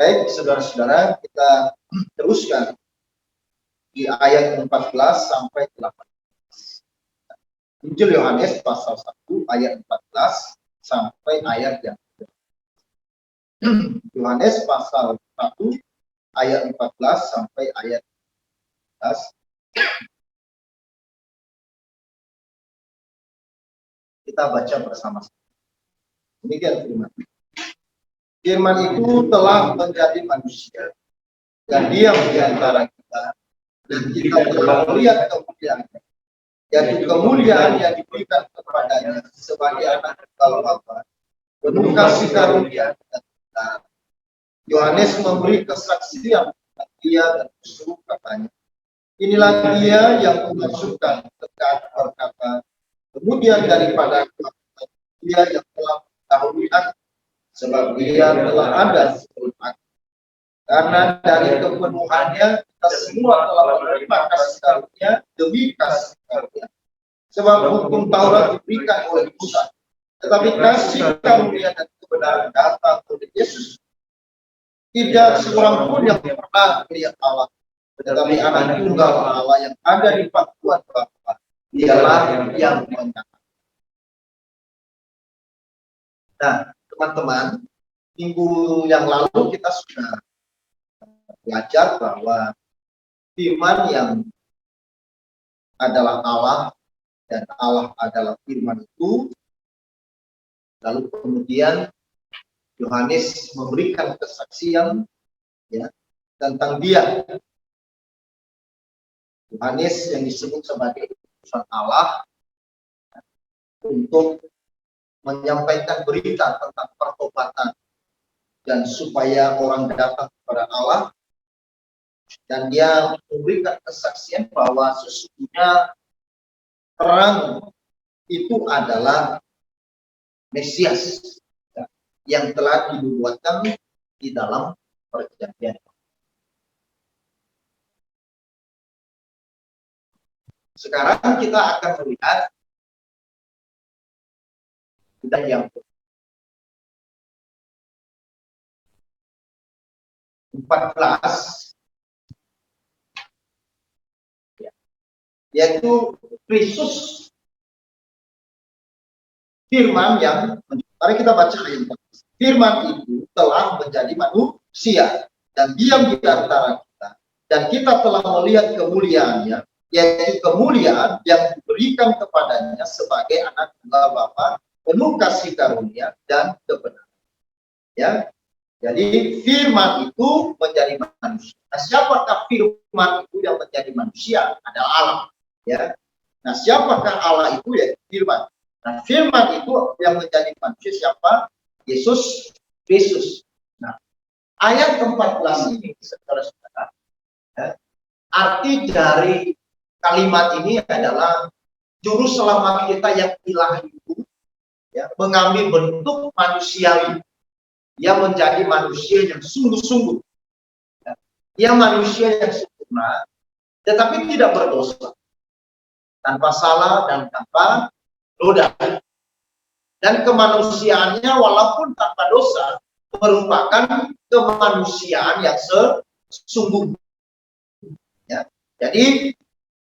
Baik, saudara-saudara, kita teruskan di ayat 14 sampai 18. Injil Yohanes pasal 1 ayat 14 sampai ayat yang Yohanes pasal 1 ayat 14 sampai ayat 14. Kita baca bersama-sama. Demikian firman. Firman itu telah menjadi manusia dan diam di antara kita, dan kita telah melihat kemuliaannya, yaitu kemuliaan yang diberikan kepadanya sebagai anak tunggal Bapa, penuh kasih karunia dan kebenaran. Yohanes memberi kesaksian tentang dia dan berseru katanya, inilah dia yang memasukkan tekan berkata, kemudian daripada dia yang telah mendahului aku, sebab dia telah ada sebelum aku. Karena dari kepenuhannya kita semua telah menerima kasih karunia demi kasih karunia. Sebab hukum Taurat diberikan oleh Musa, tetapi kasih karunia dan kebenaran datang oleh Yesus. Tidak seorang pun yang pernah melihat Allah, tetapi anak tunggal Allah yang ada di pangkuan Bapa, dialah yang menyatakan. Nah, teman-teman, minggu yang lalu kita sudah belajar bahwa firman yang adalah Allah dan Allah adalah firman itu, lalu kemudian Yohanes memberikan kesaksian ya tentang dia. Yohanes yang disebut sebagai utusan Allah untuk menyampaikan berita tentang pertobatan dan supaya orang datang kepada Allah, dan dia memberikan kesaksian bahwa sesungguhnya terang itu adalah Mesias yang telah dinubuatkan di dalam perjanjian. Sekarang kita akan melihat dan yang 14, yaitu Kristus, firman yang, mari kita baca ayat 14. Firman itu telah menjadi manusia dan diam di antara kita, dan kita telah melihat kemuliaannya, yaitu kemuliaan yang diberikan kepadanya sebagai anak tunggal Bapa, penuh kasih karunia dan kebenaran. Ya, jadi firman itu menjadi manusia. Nah, siapakah firman itu yang menjadi manusia? Adalah Allah. Ya. Nah, siapakah Allah itu? Ya, firman. Nah, firman itu yang menjadi manusia siapa? Yesus Kristus. Nah, ayat 14 ini, saudara-saudara, ya, arti dari kalimat ini adalah juru selamat kita yang ilahi itu ya, mengambil bentuk manusiawi. Dia menjadi manusia yang sungguh-sungguh. Ya. Dia manusia yang sempurna, tetapi tidak berdosa, tanpa salah dan tanpa noda. Dan kemanusiaannya walaupun tanpa dosa merupakan kemanusiaan yang sesungguhnya. Ya. Jadi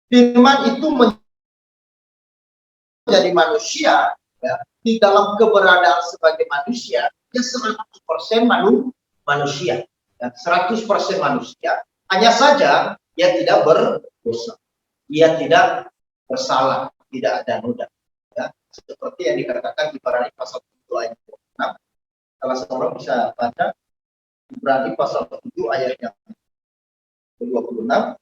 firman itu menjadi manusia ya, di dalam keberadaan sebagai manusia, dia 100% manusia, ya, 100% manusia. Hanya saja dia tidak berdosa, dia tidak bersalah, tidak ada noda. Ya, seperti yang dikatakan di Ibrani pasal 7 ayat 26. Salah seorang bisa baca Ibrani pasal 7 ayat yang 26.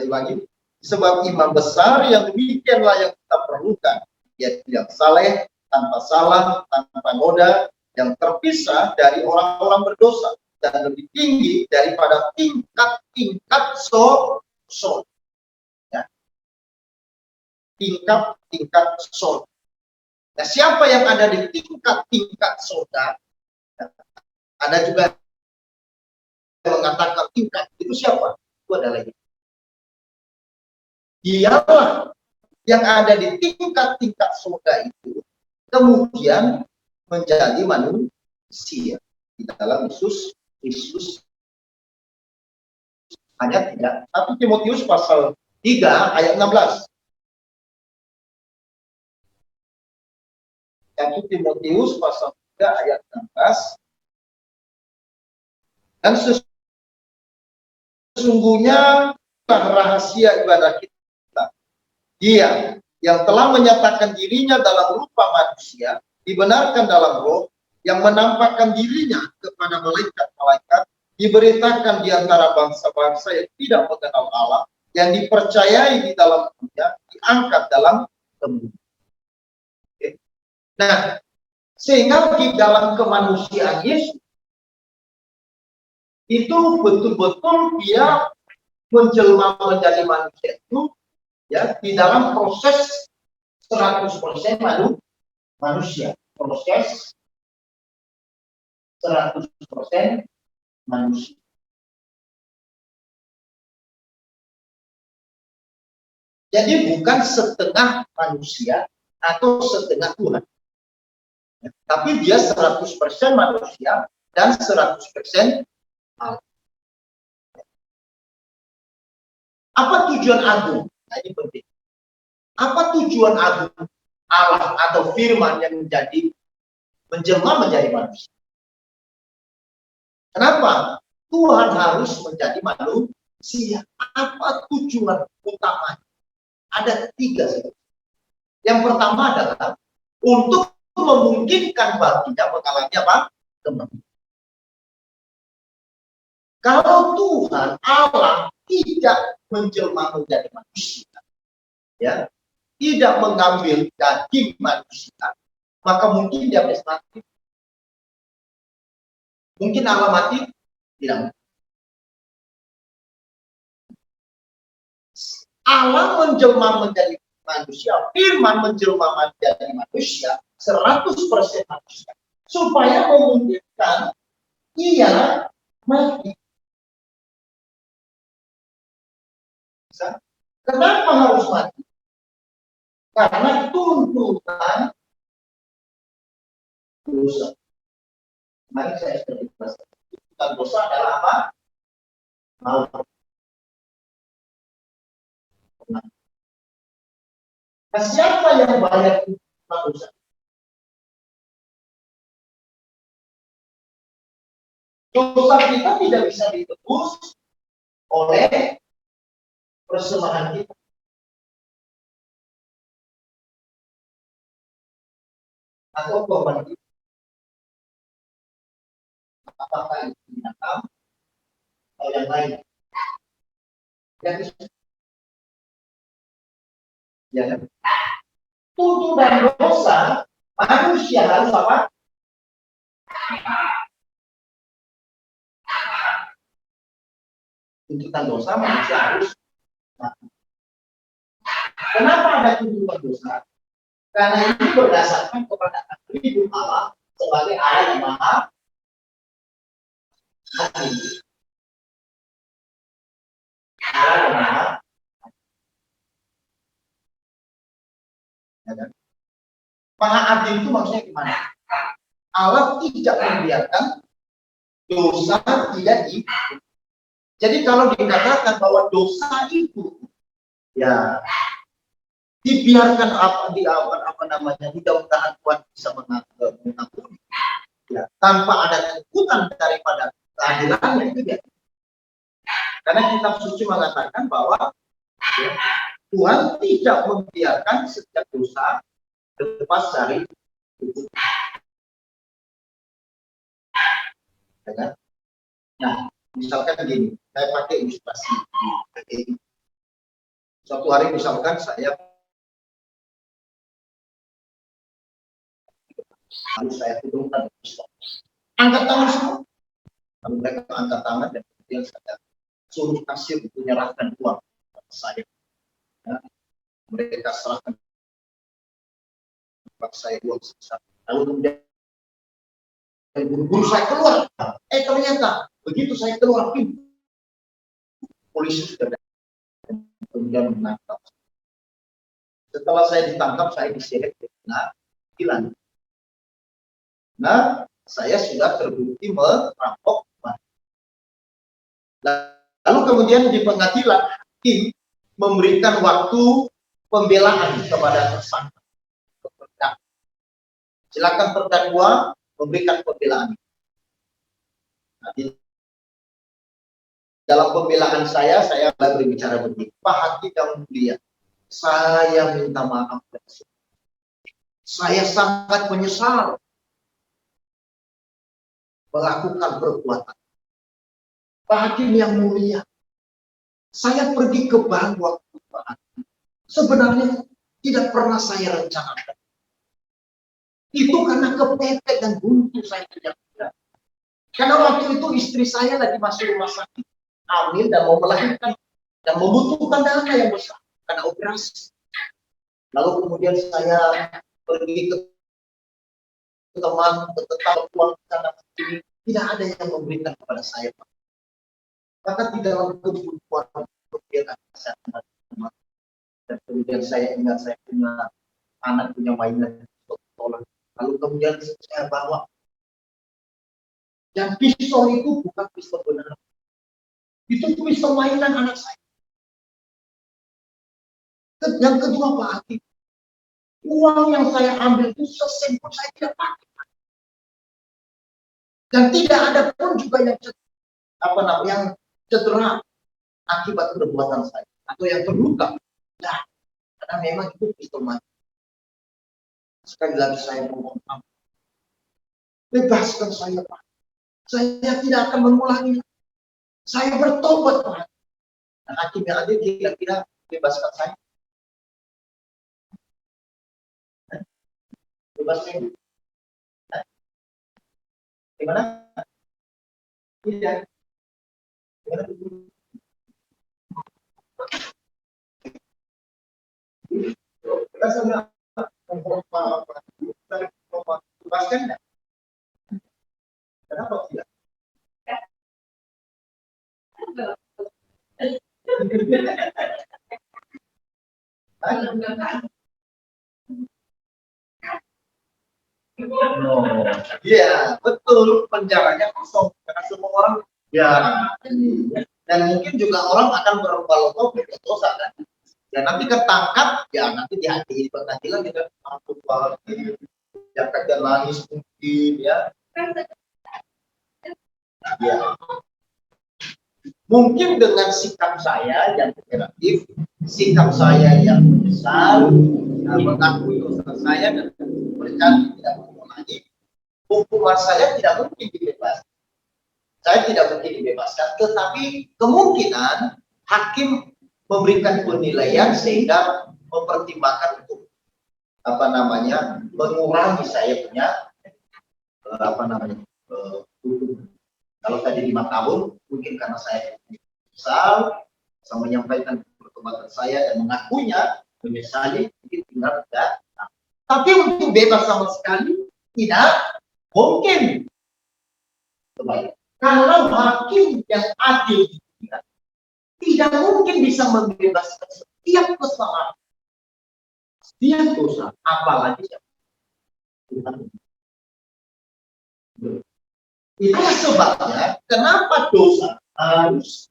Lagi, sebab imam besar yang demikianlah yang kita perlukan, yaitu yang saleh, tanpa salah, tanpa noda, yang terpisah dari orang-orang berdosa, dan lebih tinggi daripada tingkat-tingkat so. Ya. tingkat-tingkat surga. Nah, siapa yang ada di tingkat-tingkat surga? Ada juga yang mengatakan tingkat itu siapa? Itu adalah dialah yang ada di tingkat-tingkat surga itu kemudian menjadi manusia di dalam Yesus Kristus. Hanya tidak. 1 Timotius pasal 3 ayat 16. 1 Timotius pasal 3 ayat 16. Dan sesungguhnya rahasia ibadah kita. Dia yang telah menyatakan dirinya dalam rupa manusia, dibenarkan dalam roh, yang menampakkan dirinya kepada malaikat-malaikat, diberitakan di antara bangsa-bangsa yang tidak mengenal Allah, yang dipercayai di dalam dunia, diangkat dalam kemudian. Nah, sehingga di dalam kemanusiaan Yesus itu betul-betul dia menjelma menjadi manusia itu ya di dalam proses 100% manusia, proses 100% manusia. Jadi bukan setengah manusia atau setengah Tuhan. Tapi dia 100% manusia dan 100% Allah. Apa tujuan agung? Nah, ini penting. Apa tujuan agung Allah atau firman yang menjelma menjadi manusia? Kenapa Tuhan harus menjadi manusia? Apa tujuan utamanya? Ada 3. Yang pertama adalah untuk memungkinkan baginya mengalami apa? Kematian. Kalau Tuhan Allah tidak menjelma menjadi manusia, ya, tidak mengambil daging manusia, maka mungkin dia bisa mati. Mungkin Allah mati? Tidak. Allah menjelma menjadi manusia, firman menjelma menjadi manusia, 100% manusia, supaya memungkinkan ia mati. Kenapa harus mati? Karena tuntutan dosa. Mari saya sudah dibahas. Tuntutan dosa adalah apa? Maut. Nah, siapa yang bayar tuntutan dosa? Dosa kita tidak bisa ditebus oleh persembahan kita. Atau korban kita. Apakah itu binatang atau yang lain? Yang ya kan? Tuntutan dosa manusia harus apa? Tuntutan dosa manusia harus mati. Kenapa ada tuntutan dosa? Karena ini berdasarkan kepada atribut Allah sebagai Allah yang maha adil. Allah yang maha adil. Maha adil itu maksudnya gimana? Allah tidak membiarkan dosa tidak dihukum. Jadi kalau dikatakan bahwa dosa itu ya dibiarkan apa namanya mudah-mudahan Tuhan bisa mengampuni ya, tanpa ada tuntutan daripada keadilannya itu dia. Karena kitab suci mengatakan bahwa ya, Tuhan tidak membiarkan setiap dosa lepas dari hukum. Ya kan? Nah, misalkan gini, saya pakai ilustrasi. Suatu hari misalkan saya lalu saya turunkan angkat tangan semua. Lalu mereka angkat tangan dan kemudian saya suruh kasir untuk menyerahkan uang kepada saya. Ya. Mereka serahkan kepada saya uang sebesar. Lalu kemudian buru-buru saya keluar. Ternyata begitu saya keluar pintu, polisi sudah datang, kemudian menangkap. Setelah saya ditangkap, saya diseret ke pengadilan. Nah, saya sudah terbukti merampok. Lalu kemudian di pengadilan, hakim memberikan waktu pembelaan kepada tersangka. Silakan terdakwa memberikan pembelaan. Nah, dalam pembelaan saya berbicara begini, Pak Hakim yang mulia, saya minta maaf. Saya sangat menyesal melakukan perbuatan. Pak Hakim yang mulia, saya pergi ke bank waktu Pak Hakim. Sebenarnya tidak pernah saya rencanakan. Itu karena kepepet dan buntu saya tidak. Karena waktu itu istri saya lagi masuk rumah sakit, hamil dan mau melahirkan, dan membutuhkan dana yang besar karena operasi. Lalu kemudian saya pergi ke teman, ke tetangga, uang sana sini, tidak ada yang memberikan kepada saya, Pak. Maka di dalam kebutuhan kemudian saya dan kemudian saya ingat saya punya anak, punya mainan sekolah. Lalu kemudian saya bawa, dan pistol itu bukan pistol benar, itu pistol mainan anak saya. Yang kedua, Pak Hakim, uang yang saya ambil itu sesen pun saya tidak pakai, dan tidak ada pun juga yang cedera akibat perbuatan saya atau yang terluka. Nah, karena memang itu pistol mainan. Sekali lagi saya mohon maaf, bebaskan saya, Pak. Saya tidak akan mengulangi. Saya bertobat, Pak. Nah, hakim yang adil kira-kira bebaskan saya. Bebaskan. Gimana? Tidak. Gimana? Kita sudah bebaskan enggak? Kenapa tidak? Iya, betul, penjaranya kosong karena semua orang ya, dan mungkin juga orang akan berlomba-lomba berdosa kan. Ya nanti ketangkap, ya nanti dihakimi pengadilan juga mampu ya kadang nangis mungkin ya. Ya. Mungkin dengan sikap saya yang kooperatif, sikap saya yang menyesal, mengakui dosa saya dan berjanji tidak mengulangi, hukuman saya tidak mungkin dibebaskan. Saya tidak mungkin dibebaskan, tetapi kemungkinan hakim memberikan penilaian sehingga mempertimbangkan untuk mengurangi saya punya hukuman. Kalau tadi 5 tahun, mungkin karena saya menyesal, saya menyampaikan pertobatan saya dan mengakuinya, menyesali, mungkin tinggal tidak. Tapi untuk bebas sama sekali, tidak mungkin. Kalau hakim yang adil tidak mungkin bisa membebaskan setiap kesalahan, setiap dosa, apalagi Tuhan. Itulah sebabnya kenapa dosa harus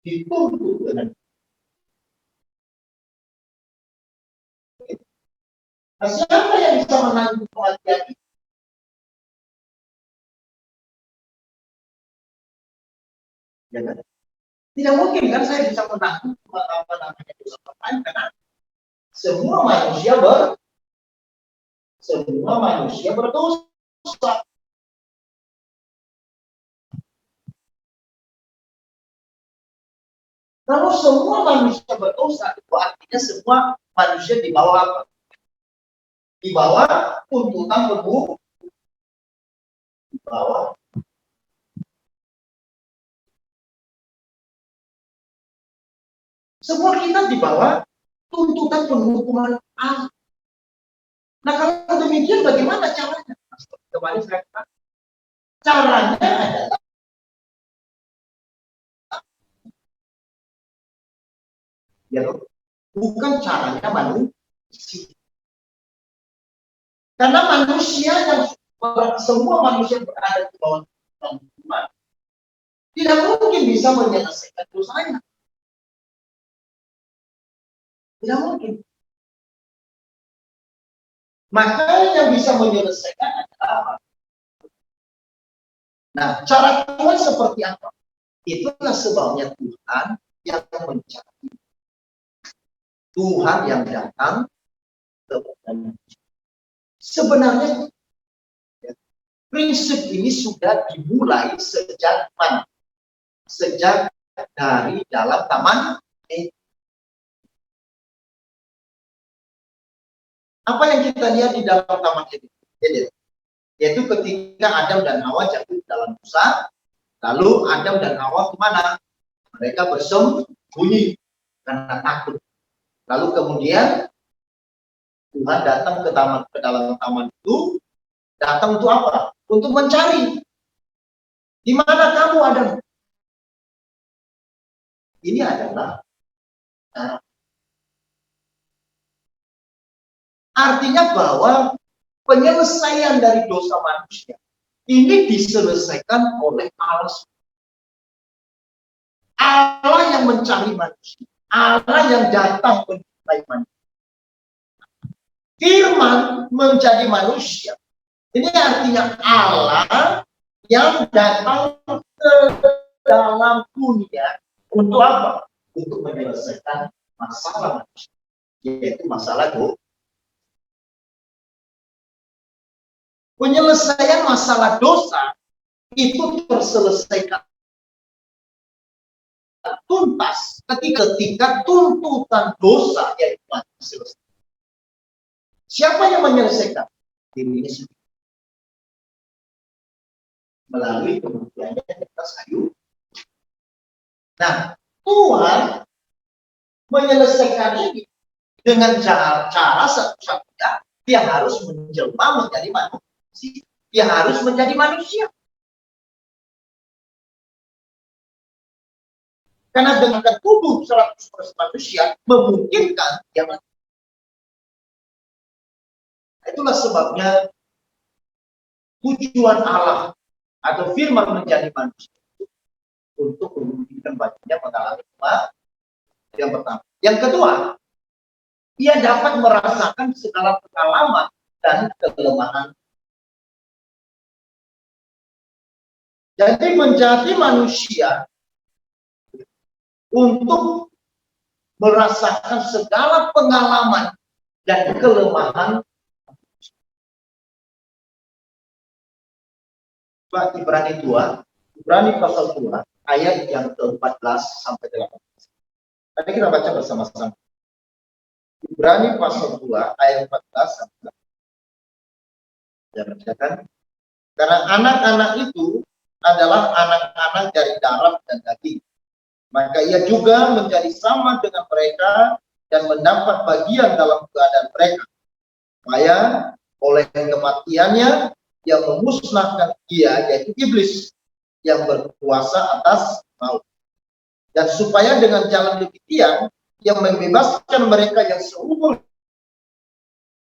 dituntut dengan. Nah, siapa yang bisa menanggung kematian itu? Ya kan? Tidak mungkin kan saya bisa menanggung dosa orang karena semua manusia berdosa. Kalau semua manusia berdosa, itu artinya semua manusia di bawah apa? Di bawah tuntutan berbuat. Di bawah. Semua kita di bawah tuntutan penghukuman Allah. Nah, kalau demikian bagaimana caranya? Kembali saya katakan, caranya adalah ya, bukan caranya manusia. Karena manusia yang semua manusia berada di bawah Tuhan, tidak mungkin bisa menyelesaikan dosanya. Tidak mungkin. Maka yang bisa menyelesaikan adalah apa? Nah, cara Tuhan seperti apa? Itulah sebabnya Tuhan yang mencari. Tuhan yang datang kepada manusia. Sebenarnya prinsip ini sudah dimulai sejak mana? Sejak dari dalam Taman Eden. Apa yang kita lihat di dalam Taman Eden? Yaitu ketika Adam dan Hawa jatuh dalam dosa, lalu Adam dan Hawa kemana? Mereka bersembunyi karena takut. Lalu kemudian Tuhan datang ke dalam taman itu, datang untuk apa? Untuk mencari. Di mana kamu, Adam? Ini adalah artinya bahwa penyelesaian dari dosa manusia ini diselesaikan oleh Allah. Allah yang mencari manusia, Allah yang datang menjumpai manusia. Firman menjadi manusia. Ini artinya Allah yang datang ke dalam dunia untuk apa? Untuk menyelesaikan masalah manusia, yaitu masalah dosa. Penyelesaian masalah dosa itu terselesaikan tuntas ketika tuntutan dosa yang selesai. Siapa yang menyelesaikan? Dirinya sendiri. Melalui kematiannya di atas kayu. Nah, Tuhan menyelesaikan ini dengan cara satu-satunya, dia harus menjelma menjadi manusia. Dia harus menjadi manusia. Karena dengan tubuh 100% manusia memungkinkan dia mati. Itulah sebabnya tujuan Allah atau firman menjadi manusia untuk memungkinkan baginya mengalami kematian. Yang pertama. Yang kedua, ia dapat merasakan segala pengalaman dan kelemahan. Jadi menjadi manusia untuk merasakan segala pengalaman dan kelemahan. Ibrani 2, Ibrani pasal 2, ayat yang ke-14 sampai 18. Tadi kita baca bersama-sama. Ibrani pasal 2, ayat 14 sampai 18. Ya, bacakan. Karena anak-anak itu adalah anak-anak dari darah dan daging, maka ia juga menjadi sama dengan mereka dan mendapat bagian dalam keadaan mereka, supaya oleh kematiannya yang memusnahkan dia, yaitu iblis yang berkuasa atas maut, dan supaya dengan jalan demikian yang membebaskan mereka yang seumur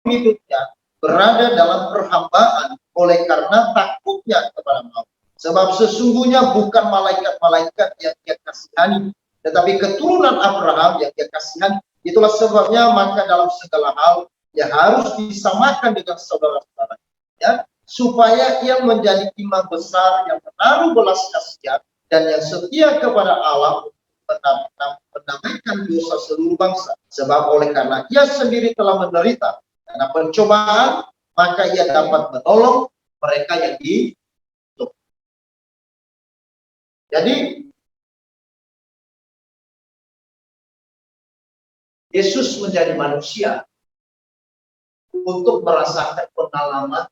hidupnya berada dalam perhambaan oleh karena takutnya kepada maut. Sebab sesungguhnya bukan malaikat-malaikat yang dia kasihani, tetapi keturunan Abraham yang dia kasihani. Itulah sebabnya maka dalam segala hal ya harus disamakan dengan saudara-saudara, ya, supaya ia menjadi imam besar yang menaruh belas kasihan dan yang setia kepada Allah menamaikan dosa seluruh bangsa. Sebab oleh karena ia sendiri telah menderita karena pencobaan, maka ia dapat menolong mereka yang di. Jadi Yesus menjadi manusia untuk merasakan pengalaman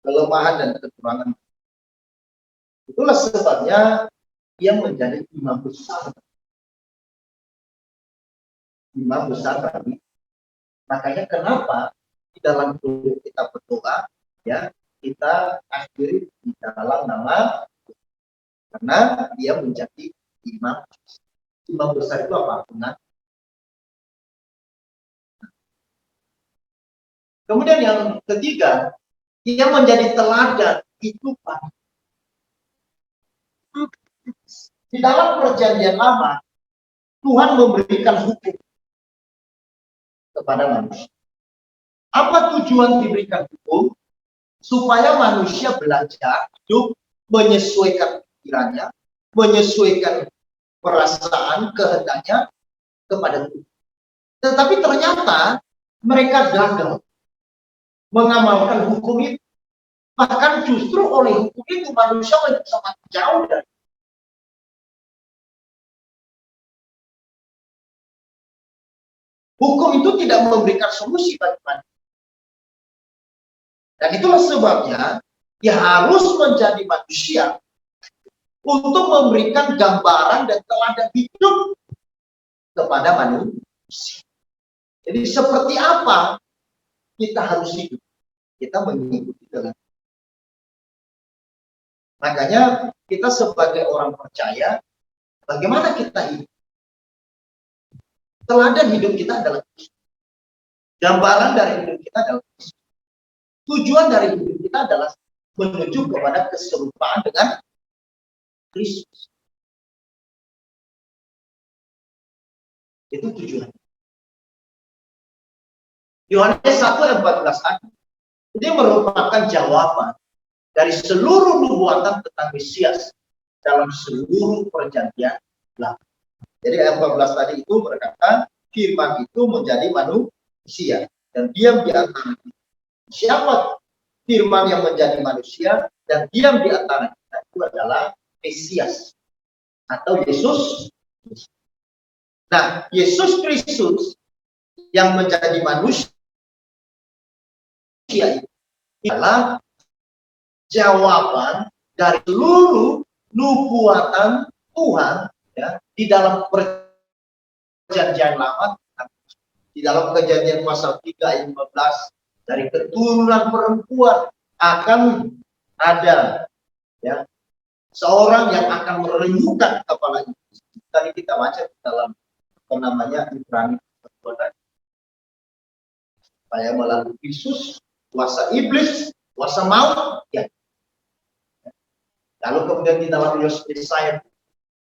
kelemahan dan kekurangan. Itulah sebabnya ia menjadi imam besar. imam besar bagi. Makanya kenapa di dalam doa kita berdoa, ya kita akhiri di dalam nama, karena dia menjadi imam. Imam besar itu apa? Nah, kemudian yang ketiga, dia menjadi teladan kehidupan. Di dalam perjanjian lama, Tuhan memberikan hukum kepada manusia. Apa tujuan diberikan hukum? Supaya manusia belajar hidup menyesuaikan pikirannya, menyesuaikan perasaan, kehendaknya kepada Tuhan. Tetapi ternyata mereka gagal mengamalkan hukum itu. Bahkan justru oleh hukum itu manusia sangat jauh dari hukum itu tidak memberikan solusi bagi manusia. Dan itulah sebabnya dia harus menjadi manusia untuk memberikan gambaran dan teladan hidup kepada manusia. Jadi seperti apa kita harus hidup? Kita mengikuti teladan. Makanya kita sebagai orang percaya, bagaimana kita hidup? Teladan hidup kita adalah Kristus. Gambaran dari hidup kita adalah Kristus. Tujuan dari hidup kita adalah menuju kepada keserupaan dengan Kristus. Itu tujuan. Yohanes 1 ayat 14 ini merupakan jawaban dari seluruh nubuatan tentang Mesias dalam seluruh perjanjian lama. Jadi ayat 14 tadi itu berkata, firman itu menjadi manusia dan diam di antara kita. Siapa firman yang menjadi manusia dan diam di antara kita itu adalah Mesias atau Yesus. Nah, Yesus Kristus yang menjadi manusia itu adalah jawaban dari seluruh nubuatan Tuhan, ya, di dalam perjanjian lama. Di dalam Kejadian pasal 3 ayat 15, dari keturunan perempuan akan ada, ya, seorang yang akan merenyuhkan kepalanya. Tadi kita baca di dalam apa namanya Ibrani supaya melalui Yesus kuasa iblis, kuasa maut, ya. Lalu kemudian di dalam Yesaya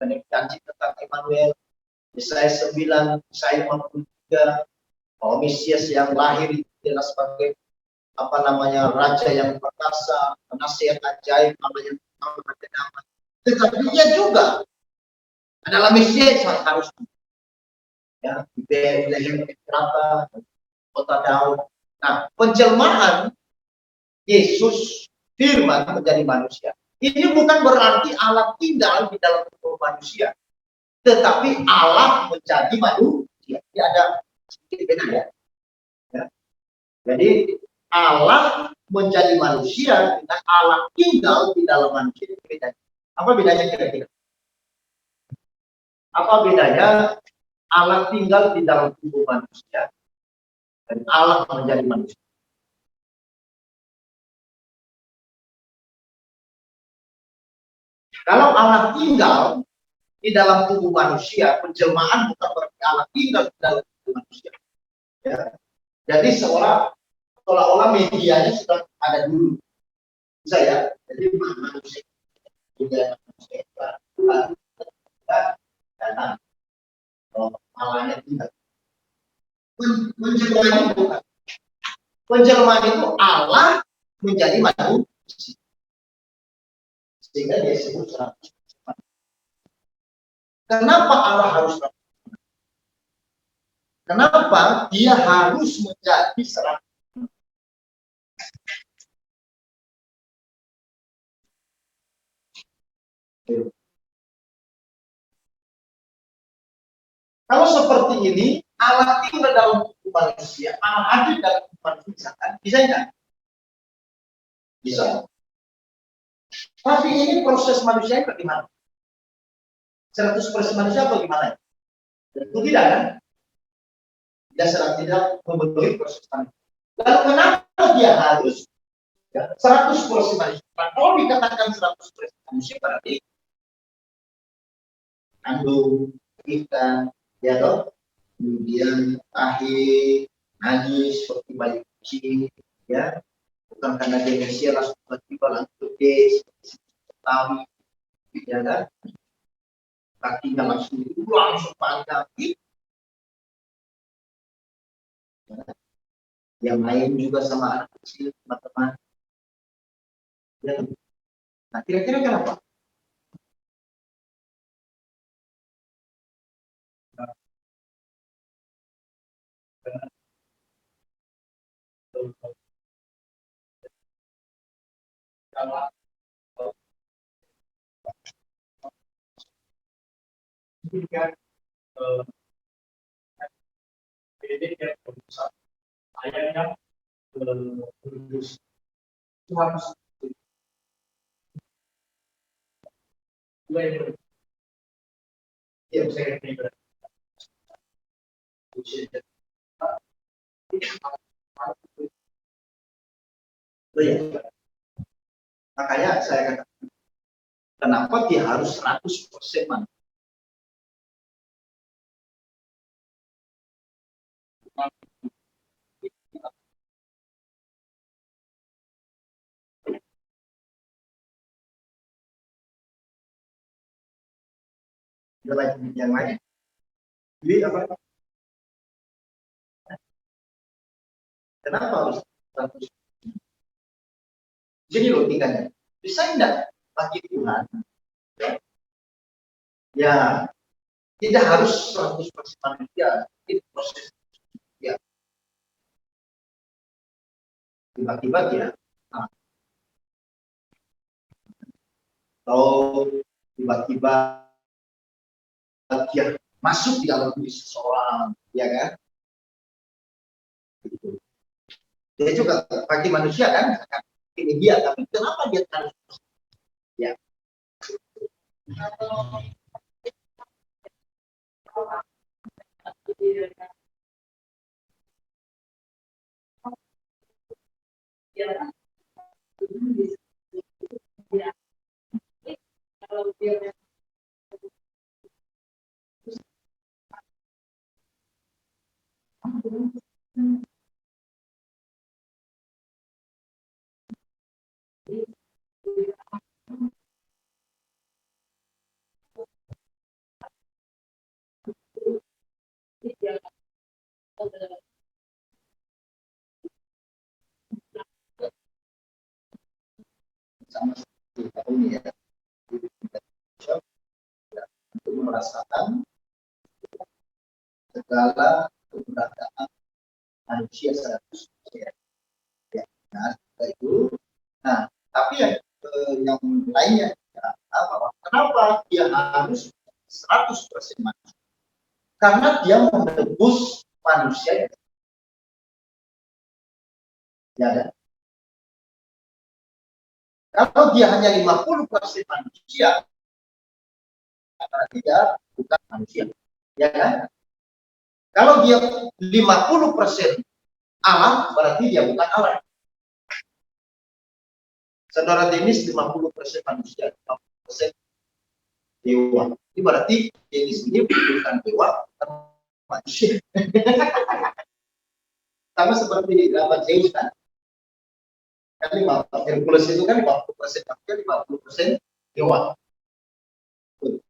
janji tentang Immanuel, Yesaya 9, Yesaya 53, bahwa Mesias yang lahir itu adalah sebagai apa namanya raja yang perkasa, penasihat ajaib, namanya nama. Tetapi dia juga adalah Mesias yang harus, ya, di Bethlehem Efrata, kota Daud. Nah, penjelmaan Yesus firman menjadi manusia ini bukan berarti Allah tinggal di dalam tubuh manusia, tetapi Allah menjadi manusia. Ini ada sedikit beda, ya. Ya. Jadi Allah menjadi manusia dan Allah tinggal di dalam manusia. Beda. Apa bedanya kira-kira? Apa bedanya Allah tinggal di dalam tubuh manusia dan Allah menjadi manusia? Kalau Allah tinggal di dalam tubuh manusia, penjelmaan bukan berarti Allah tinggal di dalam tubuh manusia. Ya. Jadi seolah-olah medianya sudah ada dulu. Bisa, ya? Jadi manusia, juga manusia datang. Allahnya tinggal. Penjelmaan itu bukan. Penjelmaan itu Allah menjadi manusia. Sehingga dia disebut 100%. Kenapa Allah harus 100%? Kenapa dia harus menjadi 100%? Kalau seperti ini, Allah tinggal dalam tubuh manusia, Allah hadir dalam tubuh manusia, kan? Bisa enggak? Bisa. Tapi ini proses manusia bagaimana? 100% manusia bagaimana? Tentu tidak, kan? Dia sedang tidak memenuhi proses manusia. Lalu kenapa dia harus 100% manusia? Kalau dikatakan 100% manusia berarti kandung, ikan, ya toh, kemudian akhir, nangis seperti bayi kecil, ya, bukan karena dia Mesia langsung tiba-tiba langsung gede, seperti Betawi, ya kan, kakinya langsung langsung panjang, yang main juga sama anak kecil, teman-teman, ya. Nah, kira-kira kenapa? Ini kan ini kan ayahnya berus itu harus ya saya makanya saya katakan kenapa dia harus 100% manusia. Yang lain jadi apa, kenapa harus 100%? Jadi logikanya bisa enggak bagi Tuhan ya tidak harus 100% manusia, itu proses ya tiba-tiba dia atau tiba-tiba dia masuk di dalam diri seseorang, ya kan? Gitu. Dia juga bagi manusia kan, ini dia, tapi kenapa dia harus ya? Sama seperti tahun ya, untuk merasakan segala keberadaan manusia 100%. Ya, nah, itu. Nah, tapi yang lainnya ya, bahwa kenapa dia harus 100% manusia? Karena dia menebus manusia. Ya, kan? Kalau dia hanya 50% manusia, berarti dia bukan manusia. Ya kan? Kalau dia 50% alam, berarti dia bukan alam. Saudara Denis 50% manusia, 50% dewa. Ini berarti Denis ini bukan dewa, bukan manusia. Sama seperti drama Zeus kan. Kan Hercules itu kan 50% manusia, 50% dewa.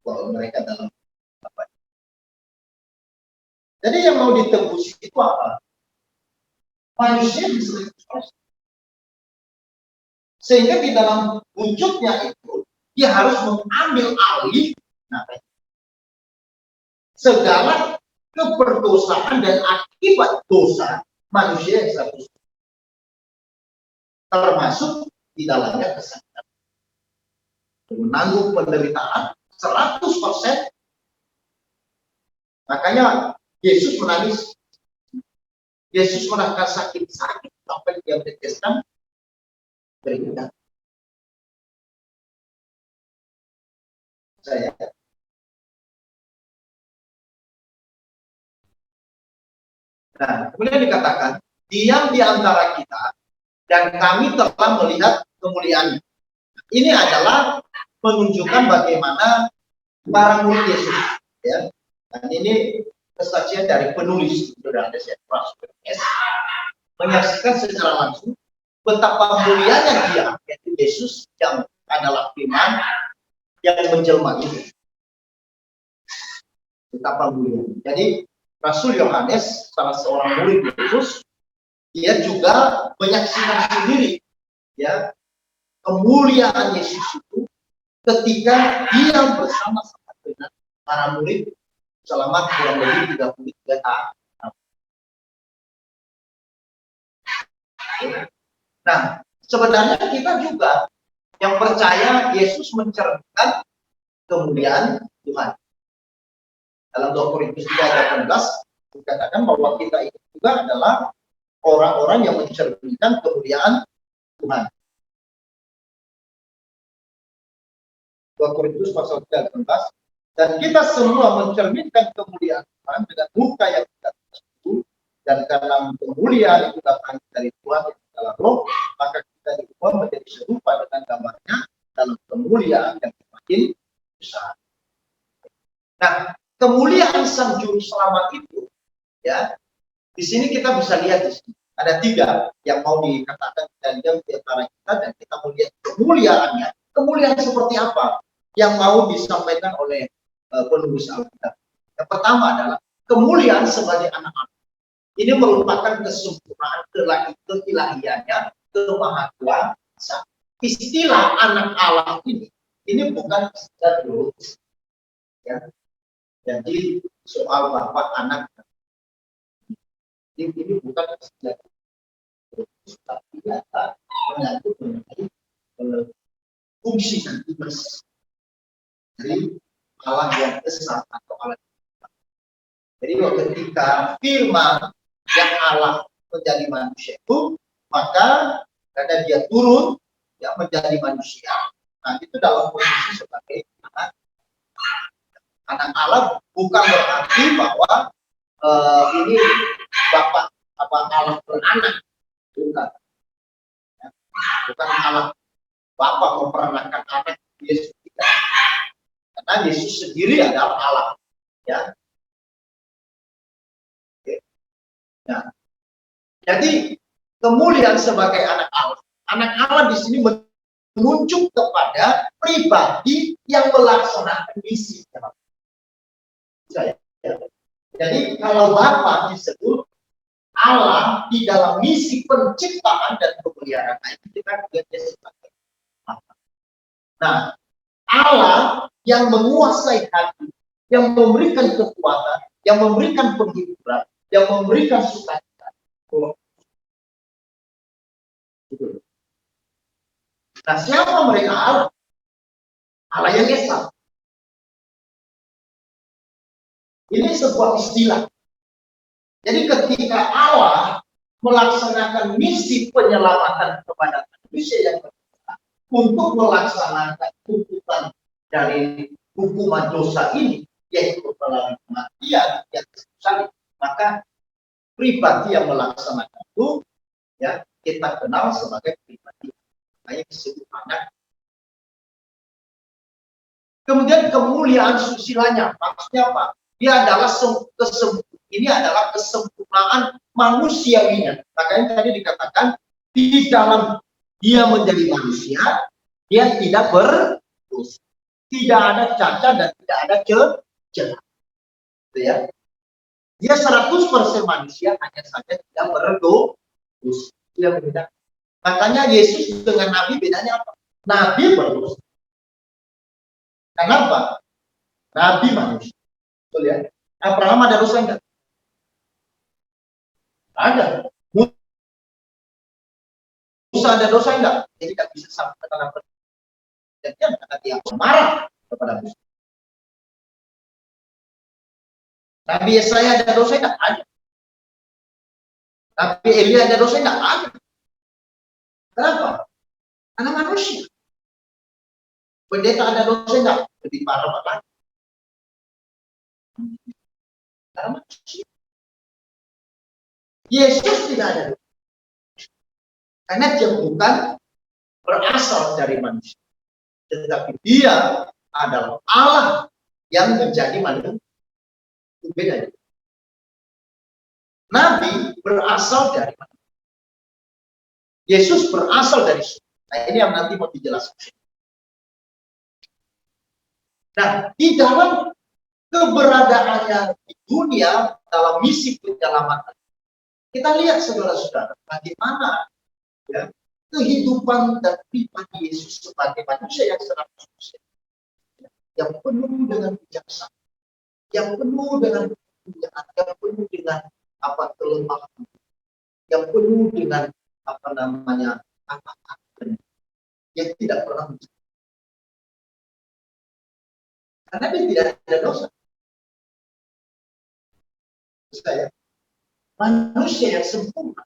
Kalau mereka dalam apa? Jadi yang mau ditembus itu apa? Manusia di 100%. Sehingga di dalam wujudnya itu dia harus mengambil alih segala keberdosaan dan akibat dosa manusia yang 100%, termasuk di dalamnya kesalahan, menanggung penderitaan 100%. Makanya Yesus menangis, Yesus merasakan sakit-sakit sampai dia meneteskan keringat. Saya Nah, kemudian dikatakan, diam di antara kita, dan kami telah melihat kemuliaan. Ini adalah menunjukkan bagaimana para murid Yesus, ya. Dan ini kesaksian dari penulis Yohanes, Rasul Yohanes, menyaksikan secara langsung betapa mulianya dia, yaitu Yesus yang adalah firman yang menjelma itu. Betapa mulia. Jadi Rasul Yohanes, salah seorang murid Yesus, dia juga menyaksikan sendiri, ya, kemuliaan Yesus itu ketika dia bersama-sama dengan para murid selama kurang lebih 33 tahun. Nah, sebenarnya kita juga yang percaya Yesus mencerminkan kemuliaan Tuhan. Dalam 2 Korintus 3 ayat 18 dikatakan bahwa kita itu juga adalah orang-orang yang mencerminkan kemuliaan Tuhan. 2 Korintus pasal 3 ayat 18, dan kita semua mencerminkan kemuliaan Tuhan dengan muka yang tidak tersentuh, dan karena kemuliaan itu datang dari Tuhan yang adalah Roh, maka kita diubah menjadi serupa dengan gambarnya dalam kemuliaan yang semakin besar. Nah, kemuliaan Sang Juru Selamat itu, ya, di sini kita bisa lihat di sini ada 3 yang mau dikatakan dan yang di antara kita, dan kita melihat kemuliaannya. Kemuliaan seperti apa yang mau disampaikan oleh penulis Alkitab? Yang pertama adalah kemuliaan sebagai anak Allah. Ini merupakan kesempurnaan keilahiannya, kemahakuasaan. Istilah anak Allah ini bukan sekedar biologis, ya. Jadi soal bapak anak ini bukan sekedar biologis, tapi ada menyangkut mengenai fungsi dan tugas dari Allah yang esa atau Allah. Jadi ketika firman yang Allah menjadi manusia itu, maka karena dia turun, ya, menjadi manusia. Nah, itu dalam posisi sebagai anak Allah, bukan berarti bahwa ini bapak apa Allah beranak, bukan. Ya, bukan Allah bapak memperanakan anak Yesus tidak. Karena Yesus sendiri adalah Allah, ya. Oke. Nah, jadi kemuliaan sebagai anak Allah. Anak Allah di sini menunjuk kepada pribadi yang melaksanakan misi. Jadi kalau Bapa disebut Allah di dalam misi penciptaan dan pemeliharaan, itu kita lihat sebagai apa. Nah, Allah yang menguasai hati, yang memberikan kekuatan, yang memberikan penghiburan, yang memberikan sukacita. Nah, siapa mereka? Allah? Allah yang esa. Ini sebuah istilah. Jadi ketika Allah melaksanakan misi penyelamatan kepada manusia yang berdosa, untuk melaksanakan tuntutan dari hukuman dosa ini, yaitu melalui kematian yang salib, maka pribadi yang melaksanakan itu, ya, kita kenal sebagai pribadi yang disebut anak. Kemudian kemuliaan susilanya, maksudnya apa? Dia adalah ini adalah kesempurnaan manusiawinya. Makanya tadi dikatakan di dalam dia menjadi manusia, dia tidak berdosa, tidak ada cacat dan tidak ada celah. Gitu ya. Dia 100% manusia, hanya saja tidak berdosa. Dia berbeda. Makanya Yesus dengan Nabi bedanya apa? Nabi berdosa. Kenapa? Nabi manusia. Betul ya? Abraham ada dosa enggak? Ada. Musa ada dosa enggak? Jadi tidak bisa sampai ke tanah perjanjian karena dia marah kepada Musa. Nabi Yesaya ada dosa enggak? Ada. Nabi Elia ada dosa enggak? Ada. Kenapa? Karena manusia. Pendeta ada dosa enggak? Lebih parah lagi. Karena manusia. Yesus tidak ada dosa. Karena dia bukan berasal dari manusia. Tetapi dia adalah Allah yang menjadi manusia. Itu beda. Nabi berasal dari manusia. Yesus berasal dari surga. Nah, ini yang nanti mau dijelaskan. Nah, di dalam keberadaannya di dunia, dalam misi penyelamatan, kita lihat saudara-saudara, bagaimana ya, kehidupan dan pribadi Yesus sebagai manusia yang 100%, yang penuh dengan bijaksana, yang penuh dengan kemuliaan, yang penuh dengan kelemahan, yang penuh dengan yang tidak pernah mencari. Karena dia tidak ada dosa. Saya manusia yang sempurna.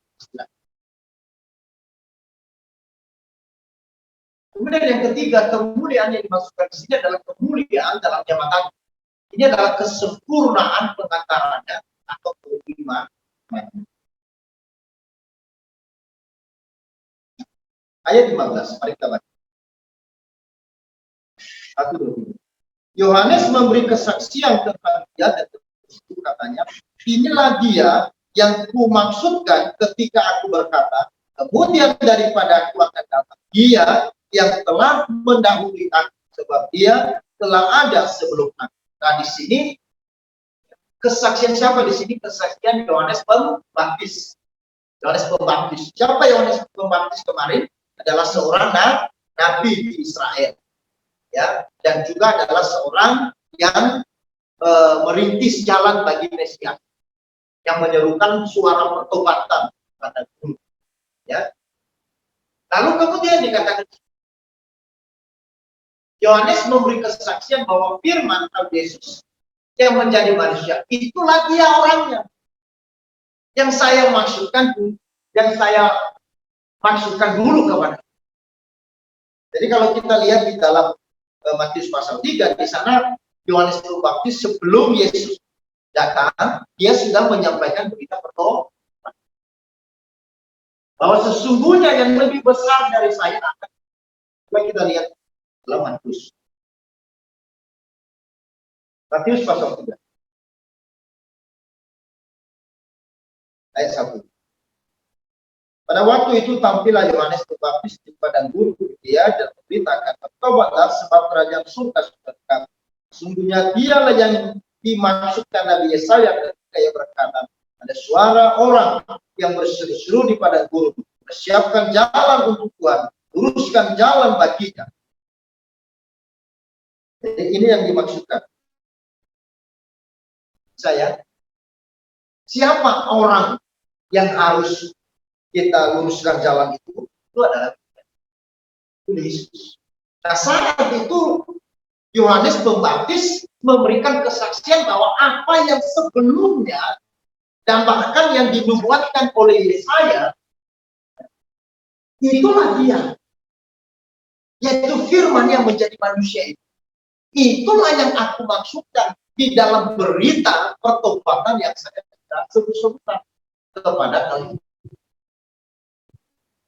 Kemudian yang ketiga, kemuliaan yang dimaksudkan di sini adalah kemuliaan dalam jabatan. Ini adalah kesempurnaan pengantarannya atau keimanan. Ayat 15, mari kita baca. 1, 2, 3. Yohanes memberi kesaksian tentang dia dan itu katanya, inilah dia yang kumaksudkan ketika aku berkata, kemudian daripada aku akan datang dia yang telah mendahului aku, sebab dia telah ada sebelum aku. Nah, di sini kesaksian siapa di sini? Kesaksian Yohanes Pembaptis. Yohanes Pembaptis. Siapa Yohanes Pembaptis kemarin? Adalah seorang nabi di Israel. Ya, dan juga adalah seorang yang merintis jalan bagi Mesias, yang menyerukan suara pertobatan pada dunia. Ya. Lalu kemudian dikatakan Yohanes memberi kesaksian bahwa firman atau Yesus yang menjadi manusia itulah dia orangnya. Yang saya maksudkan dulu kepada. Jadi kalau kita lihat di dalam Matius pasal 3, di sana Yohanes Pembaptis sebelum Yesus datang, dia sudah menyampaikan berita pertobatan. Bahwa sesungguhnya yang lebih besar dari saya akan. Coba kita lihat dalam Matius. Matius pasal 3. Ayat 1. Pada waktu itu tampillah Yohanes Pembaptis di padang gurun dia dan memberitakan, bertobatlah sebab kerajaan surga sudah dekat. Sungguhnya dialah yang dimaksudkan Nabi Yesaya ketika ia berkata, ada suara orang yang berseru-seru di padang gurun, persiapkan jalan untuk Tuhan, luruskan jalan baginya. Jadi ini yang dimaksudkan. Siapa orang yang harus kita luruskan jalan itu adalah Yesus. Nah, saat itu Yohanes Pembaptis memberikan kesaksian bahwa apa yang sebelumnya dan bahkan yang dinubuatkan oleh Yesaya itulah dia, yaitu firman yang menjadi manusia itu. Itulah yang aku maksudkan di dalam berita pertobatan yang saya sebut-sebutkan kepada kalian.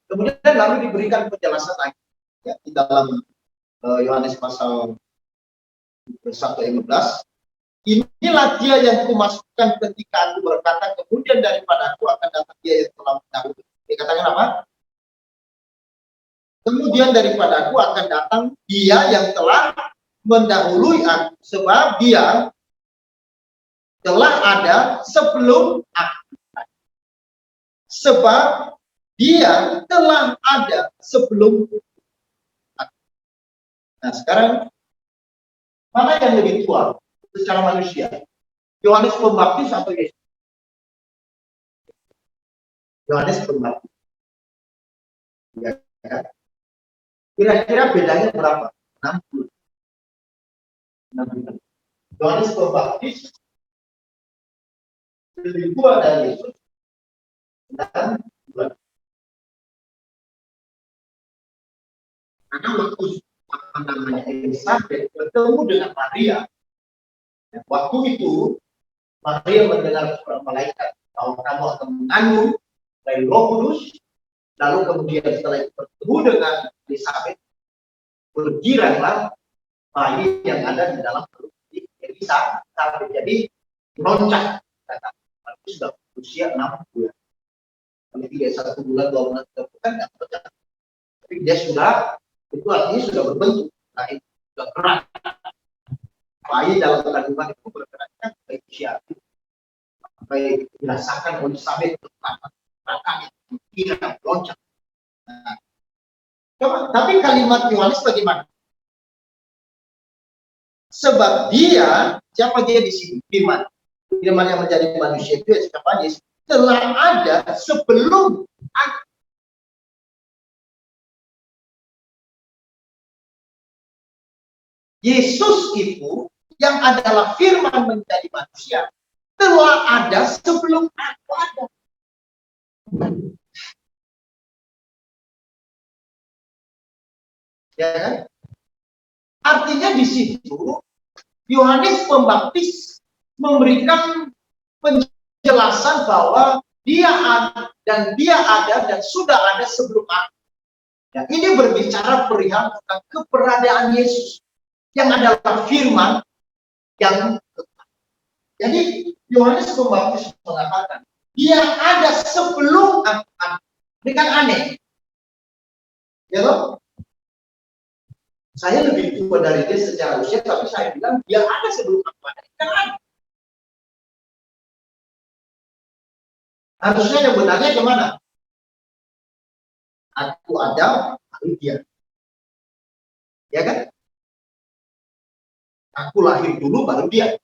Kemudian lalu diberikan penjelasan lagi ya, di dalam Yohanes pasal 1:15. Inilah dia yang kumasukkan ketika aku berkata, kemudian daripada aku akan datang dia yang telah mendahului. Dikatakan apa? Kemudian daripada aku akan datang dia yang telah mendahului aku, sebab dia telah ada sebelum aku. Sebab dia telah ada sebelum aku. Nah, sekarang mana yang lebih tua secara manusia? Yohanes Pembaptis atau Yesus? Yohanes Pembaptis. Ya, ya. Kira-kira bedanya berapa? 60. Yohanes Pembaptis lebih tua dari Yesus dan karena waktu Elizabeth bertemu dengan Maria, waktu itu Maria mendengar suara malaikat bahwa kamu akan mengandung dari Roh Kudus, lalu kemudian setelah itu bertemu dengan Elizabeth, bergiranglah bayi yang ada di dalam perut Elisa sampai jadi loncat. Itu sudah usia 6 bulan. Kalau tidak 1 bulan, 2 bulan, 3 bulan, nggak loncat. Tapi dia sudah, itu artinya sudah berbentuk. Nah, itu sudah gerak. Bayi dalam kandungan itu bergeraknya baik usia sampai dirasakan oleh Elizabeth pertama kira loncat. Nah, tapi kalimat Yohanes bagaimana? Sebab dia, siapa dia di sini? Firman. Firman yang menjadi manusia itu siapa? Yesus telah ada sebelum aku. Yesus itu yang adalah firman menjadi manusia telah ada sebelum aku ada. Ya kan? Artinya di situ Yohanes Pembaptis memberikan penjelasan bahwa dia ada dan sudah ada sebelum aku. Ya, ini berbicara perihal tentang keberadaan Yesus yang adalah firman yang tetap. Jadi Yohanes Pembaptis mengatakan dia ada sebelum aku ada. Ini kan aneh. Ya loh? Saya lebih tua dari dia secara usia, tapi saya bilang dia ada sebelum aku ada. Ini kan aneh. Harusnya yang benarnya kemana? Aku ada, lalu dia. Ya kan? Aku lahir dulu, baru dia.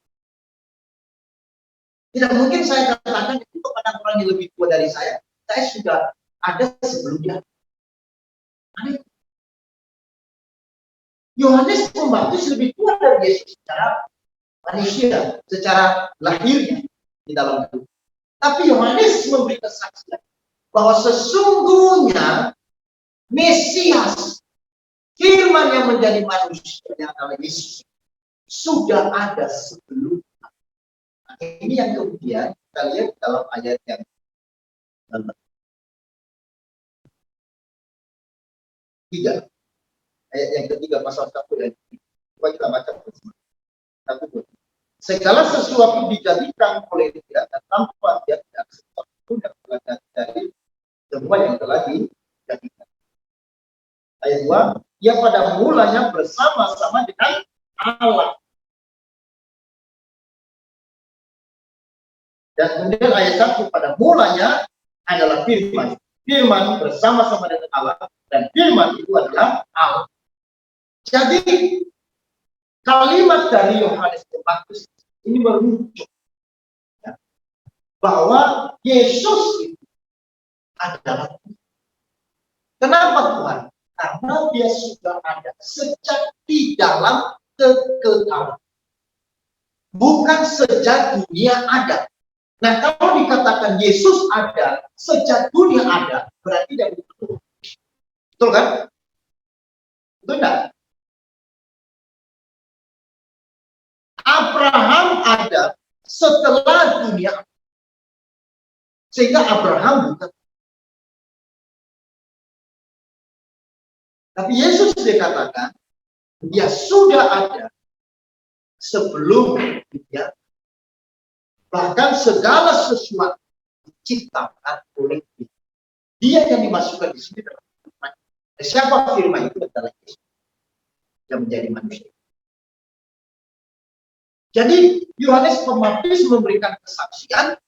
Tidak mungkin saya katakan itu kepada orang yang lebih tua dari saya sudah ada sebelum dia. Aneh. Yohanes Pembaptis lebih tua dari Yesus secara manusia, secara lahirnya di dalam tubuh. Tapi Yohanes memberi kesaksian bahwa sesungguhnya Mesias, firman yang menjadi manusia yang adalah Yesus, sudah ada sebelum. Nah, ini yang kemudian kita lihat dalam ayat yang ketiga. Ayat yang ketiga pasal 1 dan 3. Coba kita baca bersama. Segala sesuatu dijadikan oleh dia dan tanpa dia tidak sesuatu yang telah dari semua yang telah dijadikan. Ayat 2, ia pada mulanya bersama-sama dengan Allah. Dan kemudian ayat 1, pada mulanya adalah firman. Firman bersama-sama dengan Allah. Dan firman itu adalah Allah. Jadi kalimat dari Yohanes Pembaptis ini merujuk ya, bahwa Yesus itu adalah Tuhan. Kenapa Tuhan? Karena dia sudah ada sejak di dalam kekekalan. Bukan sejak dunia ada. Nah, kalau dikatakan Yesus ada sejak dunia ada, berarti dia betul. Betul kan? Betul enggak? Abraham ada setelah dunia. Sehingga Abraham bukan. Tapi Yesus dikatakan dia sudah ada sebelum dunia. Bahkan segala sesuatu diciptakan oleh dia. Dia yang dimasukkan di sini. Siapa firman itu adalah Yesus yang menjadi manusia. Jadi Yohanes Pembaptis memberikan kesaksian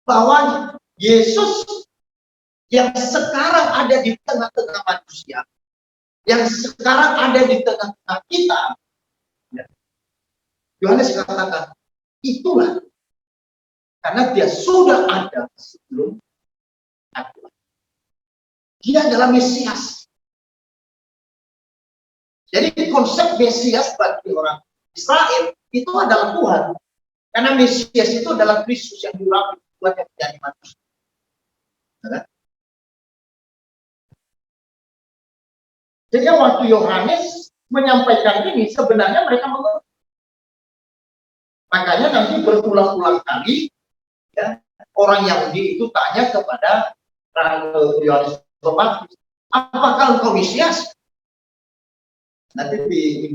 bahwa Yesus yang sekarang ada di tengah-tengah manusia, yang sekarang ada di tengah-tengah kita, Yohanes katakan itulah karena dia sudah ada sebelum aku. Dia adalah Mesias. Jadi konsep Mesias bagi orang Israel itu adalah Tuhan. Karena Mesias itu adalah Kristus yang diurapi buat yang menjadi manusia. Nah, jadi waktu Yohanes menyampaikan ini sebenarnya mereka mengerti. Makanya nanti berulang-ulang kali ya, orang Yahudi itu tanya kepada Yohanes Pembaptis, apakah engkau Mesias? Nanti di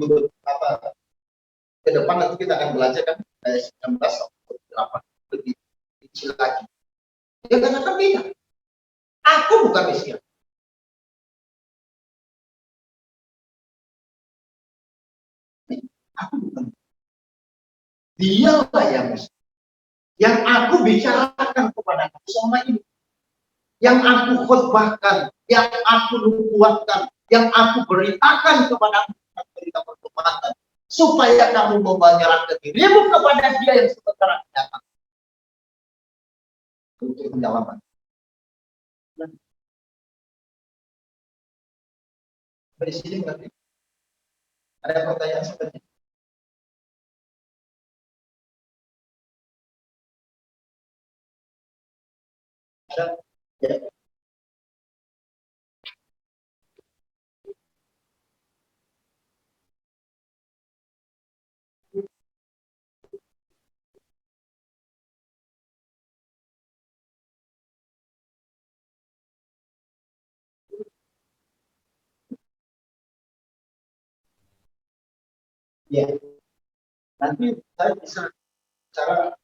ke depan nanti kita akan belajar kan ayat 19 sampai 8 lebih kecil lagi. Dia katakan tidak, aku bukan Mesias. Aku bukan. Dialah yang Mesias. Yang aku bicarakan kepada kamu selama ini, yang aku khotbahkan, yang aku nubuatkan, yang aku beritakan kepada kamu berita pertobatan, supaya kamu mau menyerahkan dirimu kepada Dia yang sementara datang. Untuk penjawaban. Dari sini berarti ada pertanyaan seperti ini. Ada? Ya. Ya. Nanti saya bisa cara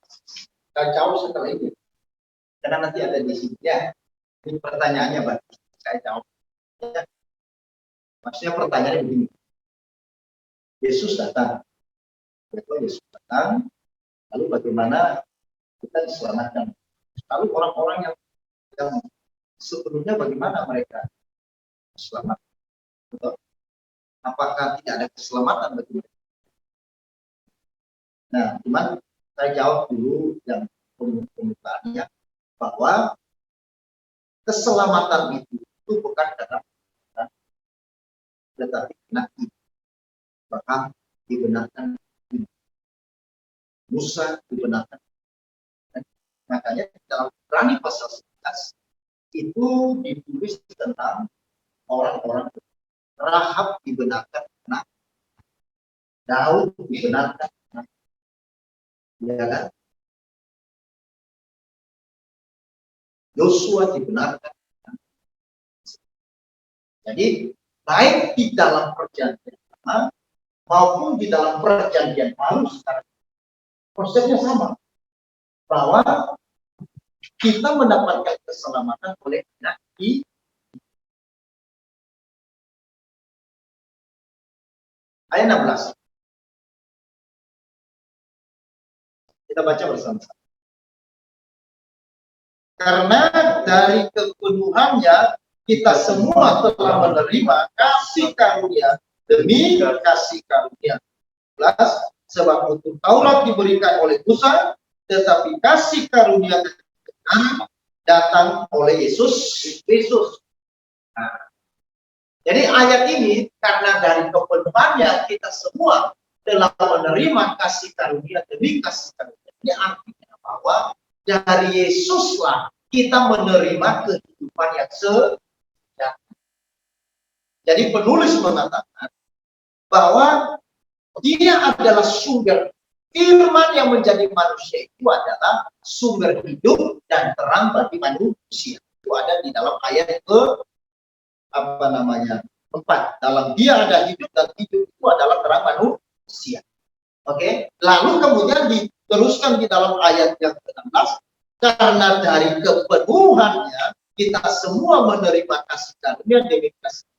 jauh setelah ini. Karena nanti ada di sini ya. Ini pertanyaannya, Pak. Saya jawab. Ya. Maksudnya pertanyaannya begini. Yesus datang. Yesus datang. Lalu bagaimana kita diselamatkan? Lalu orang-orang yang sebelumnya bagaimana mereka selamat? Apakah tidak ada keselamatan bagi mereka? Nah, cuman saya jawab dulu yang pembukaannya bahwa keselamatan itu bukan dalam tetapi nanti bahkan dibenarkan Musa dibenarkan. Makanya dalam Ibrani pasal 11 itu ditulis tentang orang-orang Rahab dibenarkan, nah, Daud dibenarkan, nah, ya kan? Yosua dibenarkan. Jadi baik di dalam perjanjian lama maupun di dalam perjanjian baru sekarang prosesnya sama, bahwa kita mendapatkan keselamatan oleh nabi. Ayat 16 kita baca bersama-sama. Karena dari kepenuhannya kita semua telah menerima kasih karunia demi kasih karunia. Sebab untuk Taurat diberikan oleh Musa, tetapi kasih karunia datang oleh Yesus. Nah, jadi ayat ini karena dari kepenuhannya kita semua telah menerima kasih karunia demi kasih karunia. Ini artinya bahwa dari Yesuslah kita menerima kehidupan yang sejati. Jadi penulis mengatakan bahwa Dia adalah sumber firman yang menjadi manusia, itu adalah sumber hidup dan terang bagi manusia. Itu ada di dalam ayat ke 4. Dalam Dia ada hidup dan hidup itu adalah terang manusia. Oke. Lalu kemudian diteruskan di dalam ayat yang ke-16, karena dari kepenuhannya kita semua menerima kasih karunia demi kasih.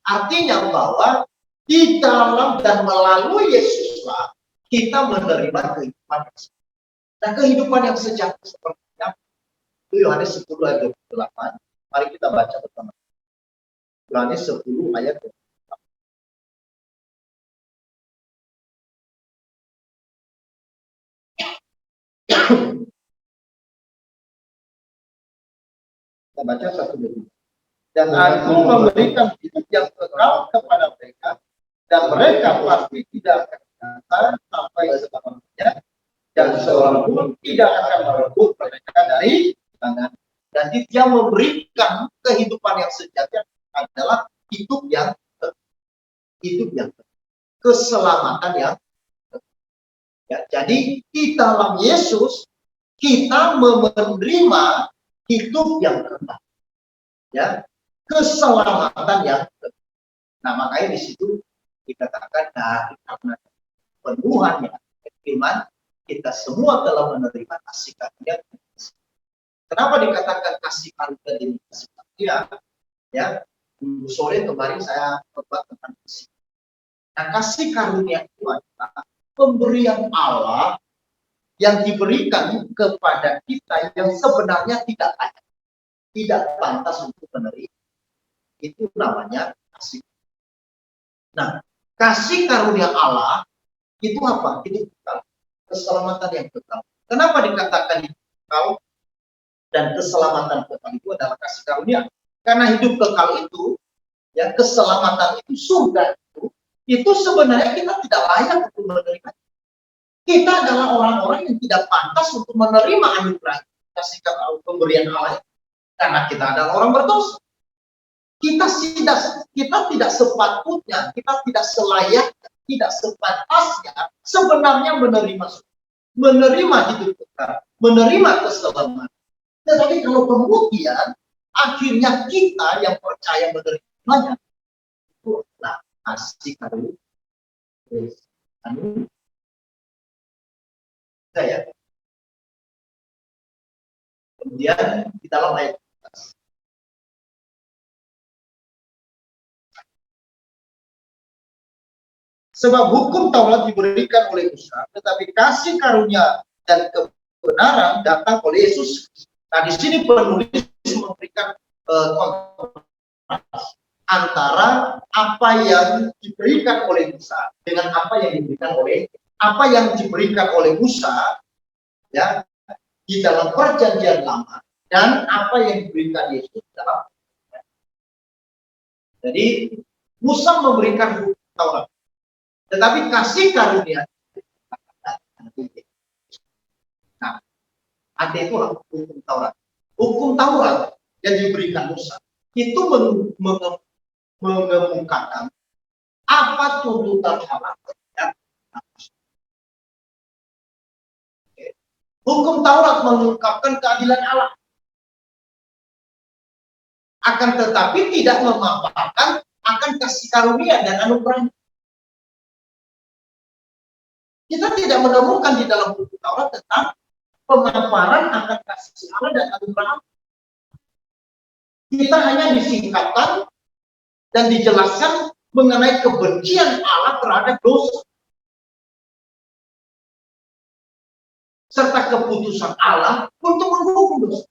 Artinya bahwa di dalam dan melalui Yesuslah kita menerima kehidupan yang sejati. Dan kehidupan yang sejati seperti apa? Itu Yohanes 10 ayat 28. Mari kita baca bersama. Yohanes 10 ayat 28. Kita baca satu dulu. Dan aku memberikan hidup yang kekal kepada mereka, dan mereka pasti tidak akan datang sampai selamanya, dan seorang pun tidak akan merebut mereka dari tangan. Dan Dia memberikan kehidupan yang sejati adalah hidup yang keselamatan yang ya. Jadi di dalam Yesus kita menerima hidup yang kekal, ya, keselamatan yang kekal. Nah, makanya di situ dikatakan karena penuhannya iman, kita semua telah menerima kasih karunia. Kenapa dikatakan kasih karunia ini kasih karunia? Ya, minggu sore kemarin saya khotbah tentang kasih. Nah, kasih karunia itu adalah pemberian Allah yang diberikan kepada kita yang sebenarnya tidak layak, tidak pantas untuk menerima. Itu namanya kasih. Nah, kasih karunia Allah itu apa? Itu kekal. Keselamatan yang kekal. Kenapa dikatakan itu kekal? Dan keselamatan kekal itu adalah kasih karunia. Karena hidup kekal itu, ya, keselamatan itu, surga itu sebenarnya kita tidak layak untuk menerima. Kita adalah orang-orang yang tidak pantas untuk menerima anugerah kasih pemberian Allah, karena kita adalah orang berdosa. Kita tidak sepatutnya, kita tidak selayaknya, tidak sepantasnya sebenarnya menerima hidup kekal, menerima keselamatan. Tetapi kalau kemudian akhirnya kita yang percaya menerimanya, itu adalah kasih karunia. Ya. Kemudian di dalam ayat sebab hukum Taurat diberikan oleh Musa, tetapi kasih karunia dan kebenaran datang oleh Yesus. Nah, di sini penulis memberikan kontras antara apa yang diberikan oleh Musa dengan apa yang diberikan oleh Musa, ya, di dalam perjanjian lama, dan apa yang diberikan Yesus dalam. Jadi Musa memberikan hukum Taurat, tetapi kasih karunia. Nah, ada itu hukum Taurat. Hukum Taurat yang diberikan Musa itu mengemukakan apa tuntutan Allah. Hukum Taurat mengungkapkan keadilan Allah, akan tetapi tidak memaparkan akan kasih karunia dan anugerah. Kita tidak menemukan di dalam hukum Taurat tentang pemaparan akan kasih Allah dan anugerah. Kita hanya disingkatkan dan dijelaskan mengenai kebencian Allah terhadap dosa, serta keputusan Allah untuk menghukum dosa.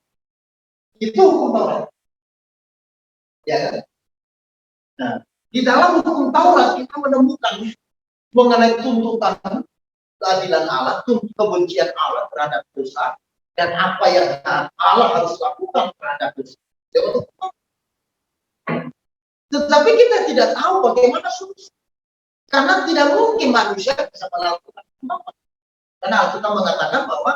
Itu hukum Taurat. Ya kan? Nah, di dalam hukum Taurat kita menemukan mengenai tuntutan keadilan Allah, kebencian Allah terhadap dosa, dan apa yang Allah harus lakukan terhadap dosa. Tetapi kita tidak tahu bagaimana solusi, karena tidak mungkin manusia bisa melakukan apa. Karena Alkitab mengatakan bahwa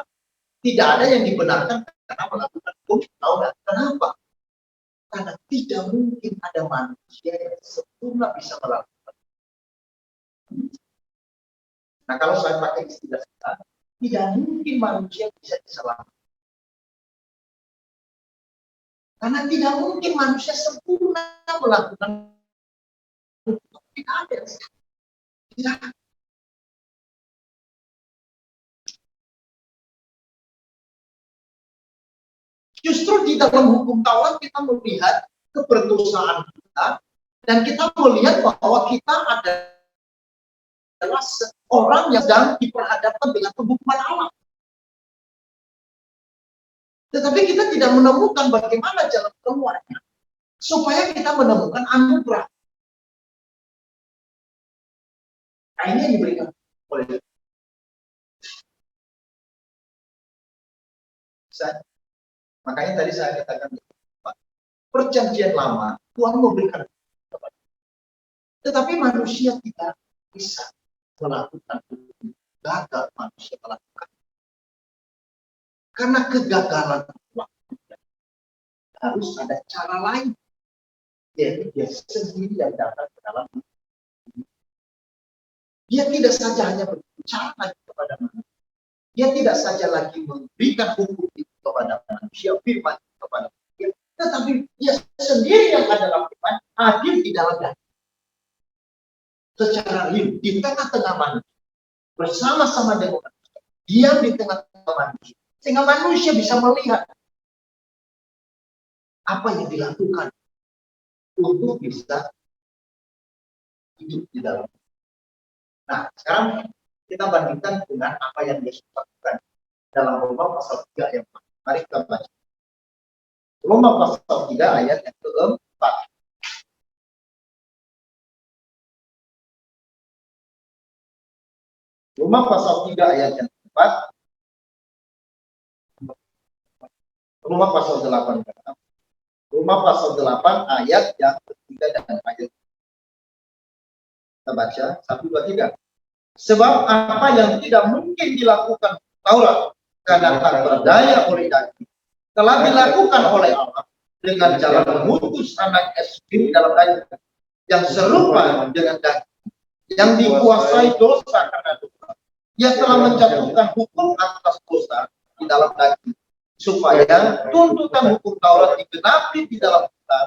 tidak ada yang dibenarkan karena melakukan hukum Taurat. Kenapa? Karena tidak mungkin ada manusia yang sempurna bisa melakukan. Nah, kalau saya pakai istilah sekarang, tidak mungkin manusia bisa diselamatkan. Karena tidak mungkin manusia sempurna melakukan. Tidak ada. Tidak. Justru di dalam hukum Taurat kita melihat keberdosaan kita, dan kita melihat bahwa kita adalah seorang yang sedang diperhadapkan dengan penghukuman Allah. Tetapi kita tidak menemukan bagaimana jalan keluarnya supaya kita menemukan anugerah. Nah, ini yang diberikan oleh saya. Makanya tadi saya katakan, perjanjian lama Tuhan memberikan kepada, tetapi manusia tidak bisa melakukan itu. Gagal manusia melakukan, karena kegagalan harus ada cara lain, yaitu dia sendiri yang datang ke dalam hidup. Dia tidak saja hanya berbicara kepada manusia, Dia tidak saja lagi memberikan hukum itu kepada manusia, firman itu kepada manusia, tetapi dia sendiri yang adalah firman hadir di dalam daging. Secara real, di tengah-tengah manusia, bersama-sama dengan manusia, diam di tengah-tengah manusia, sehingga manusia bisa melihat apa yang dilakukan untuk bisa hidup di dalam. Nah, sekarang kita bandingkan dengan apa yang Yesus lakukan dalam Roma pasal 3 ayat 4. Mari kita baca. Roma pasal 3 ayat yang keempat. Roma pasal 3 ayat yang keempat. Roma pasal 8. Roma pasal 8 ayat yang ketiga dan ayat. Kita baca 1, 2, 3. Sebab apa yang tidak mungkin dilakukan Taurat karena tak berdaya oleh daging telah dilakukan oleh Allah dengan cara mengutus anaknya sendiri dalam daging yang serupa dengan daging yang dikuasai dosa karena dosa. Ia telah menjatuhkan hukum atas dosa di dalam daging supaya tuntutan hukum Taurat digenapi di dalam kita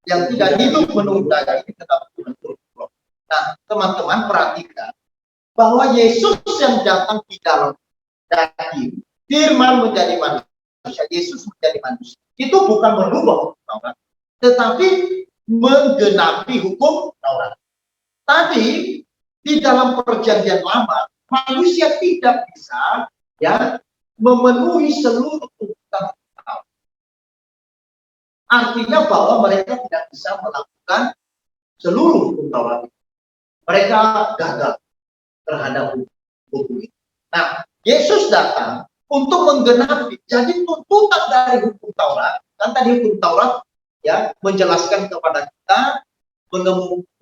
yang tidak hidup menurut daging tetapi menurut roh. Nah, teman-teman perhatikan bahwa Yesus yang datang di dalam daging, firman menjadi manusia, Yesus menjadi manusia. Itu bukan merubah hukum Taurat, tetapi menggenapi hukum Taurat. Tadi di dalam perjanjian lama, manusia tidak bisa ya memenuhi seluruh tuntutan Taurat. Artinya bahwa mereka tidak bisa melakukan seluruh hukum Taurat. Mereka gagal terhadap hukum itu. Nah, Yesus datang untuk menggenapi. Jadi tuntutan dari hukum Taurat, kan tadi hukum Taurat ya menjelaskan kepada kita,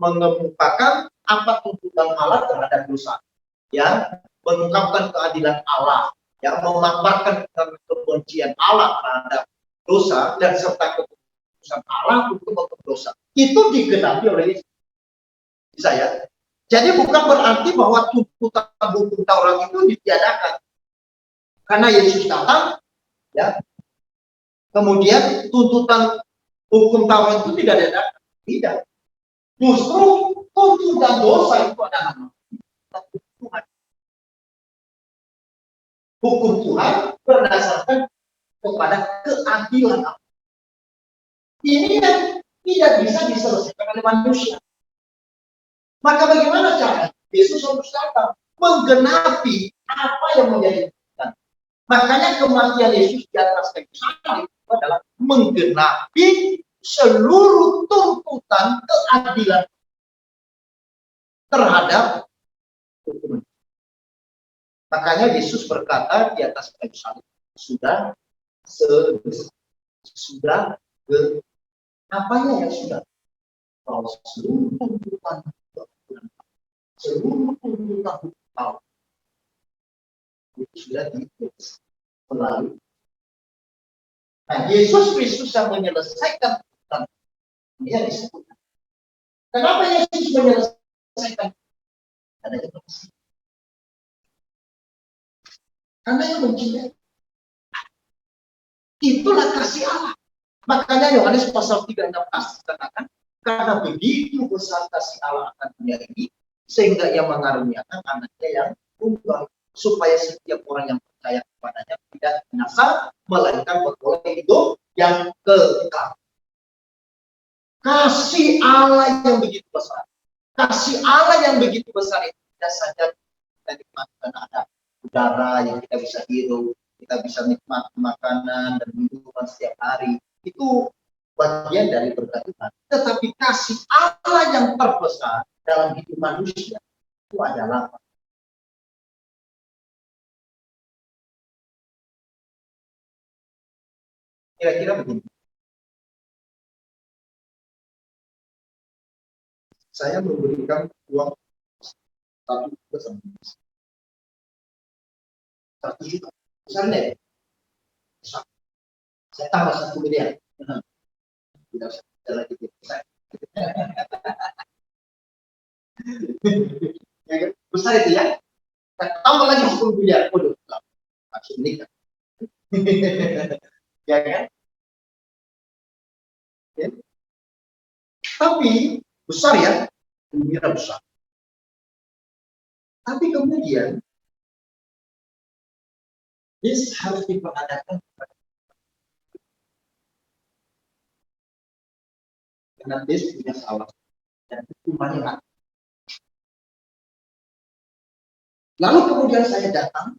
mengemukakan apa tuntutan Allah terhadap dosa, ya mengungkapkan keadilan Allah, ya memaparkan kebencian Allah terhadap dosa dan serta keputusan Allah untuk dosa. Itu digenapi oleh Yesus. Bisa ya? Jadi bukan berarti bahwa tuntutan hukum Taurat itu ditiadakan. Karena Yesus datang, ya. Kemudian tuntutan hukum Taurat itu tidak ada. Tidak. Justru tuntutan dosa itu adalah Tuhan. Hukum Tuhan berdasarkan kepada keadilan Allah. Ini yang tidak bisa diselesaikan oleh manusia. Maka bagaimana cara Yesus harus datang menggenapi apa yang menjadi tuntutan. Makanya kematian Yesus di atas kayu salib itu adalah menggenapi seluruh tuntutan keadilan terhadap hukum. Makanya Yesus berkata di atas kayu salib, sudah selesai. Sudah apanya yang sudah? Bahwa seluruh tuntutan seluruh tuntutan hukum itu sudah ditulis melalui. Nah, Yesus Kristus yang menyelesaikan tuntutan dia disebut. Kenapa Yesus menyelesaikan? Karena itu karena yang mencintai. Itulah kasih Allah. Makanya Yohanes pasal 3:16 katakan, karena begitu besar kasih Allah akan dunia ini, sehingga ia mengaruniakan anaknya yang tunggal, supaya setiap orang yang percaya kepadanya tidak binasa, melainkan beroleh hidup yang kekal. Kasih Allah yang begitu besar, kasih Allah yang begitu besar itu tidak saja kita nikmatkan ada udara yang kita bisa hirup, kita bisa nikmati makanan dan minuman setiap hari, itu bagian dari berkat Tuhan. Tetapi kasih Allah yang terbesar dalam hidup manusia itu adalah kira-kira begini. Saya memberikan uang 1 juta. Besar deh. Saya tambah 1 miliar. Tidak usah lagi besar itu ya. Tambah lagi 10 miliar. Waduh. langsung nikah. Ya kan? Ya. Tapi besar ya, gembira besar. Tapi kemudian this harus diperadakan karena this punya salah dan hukumannya nggak. Lalu kemudian saya datang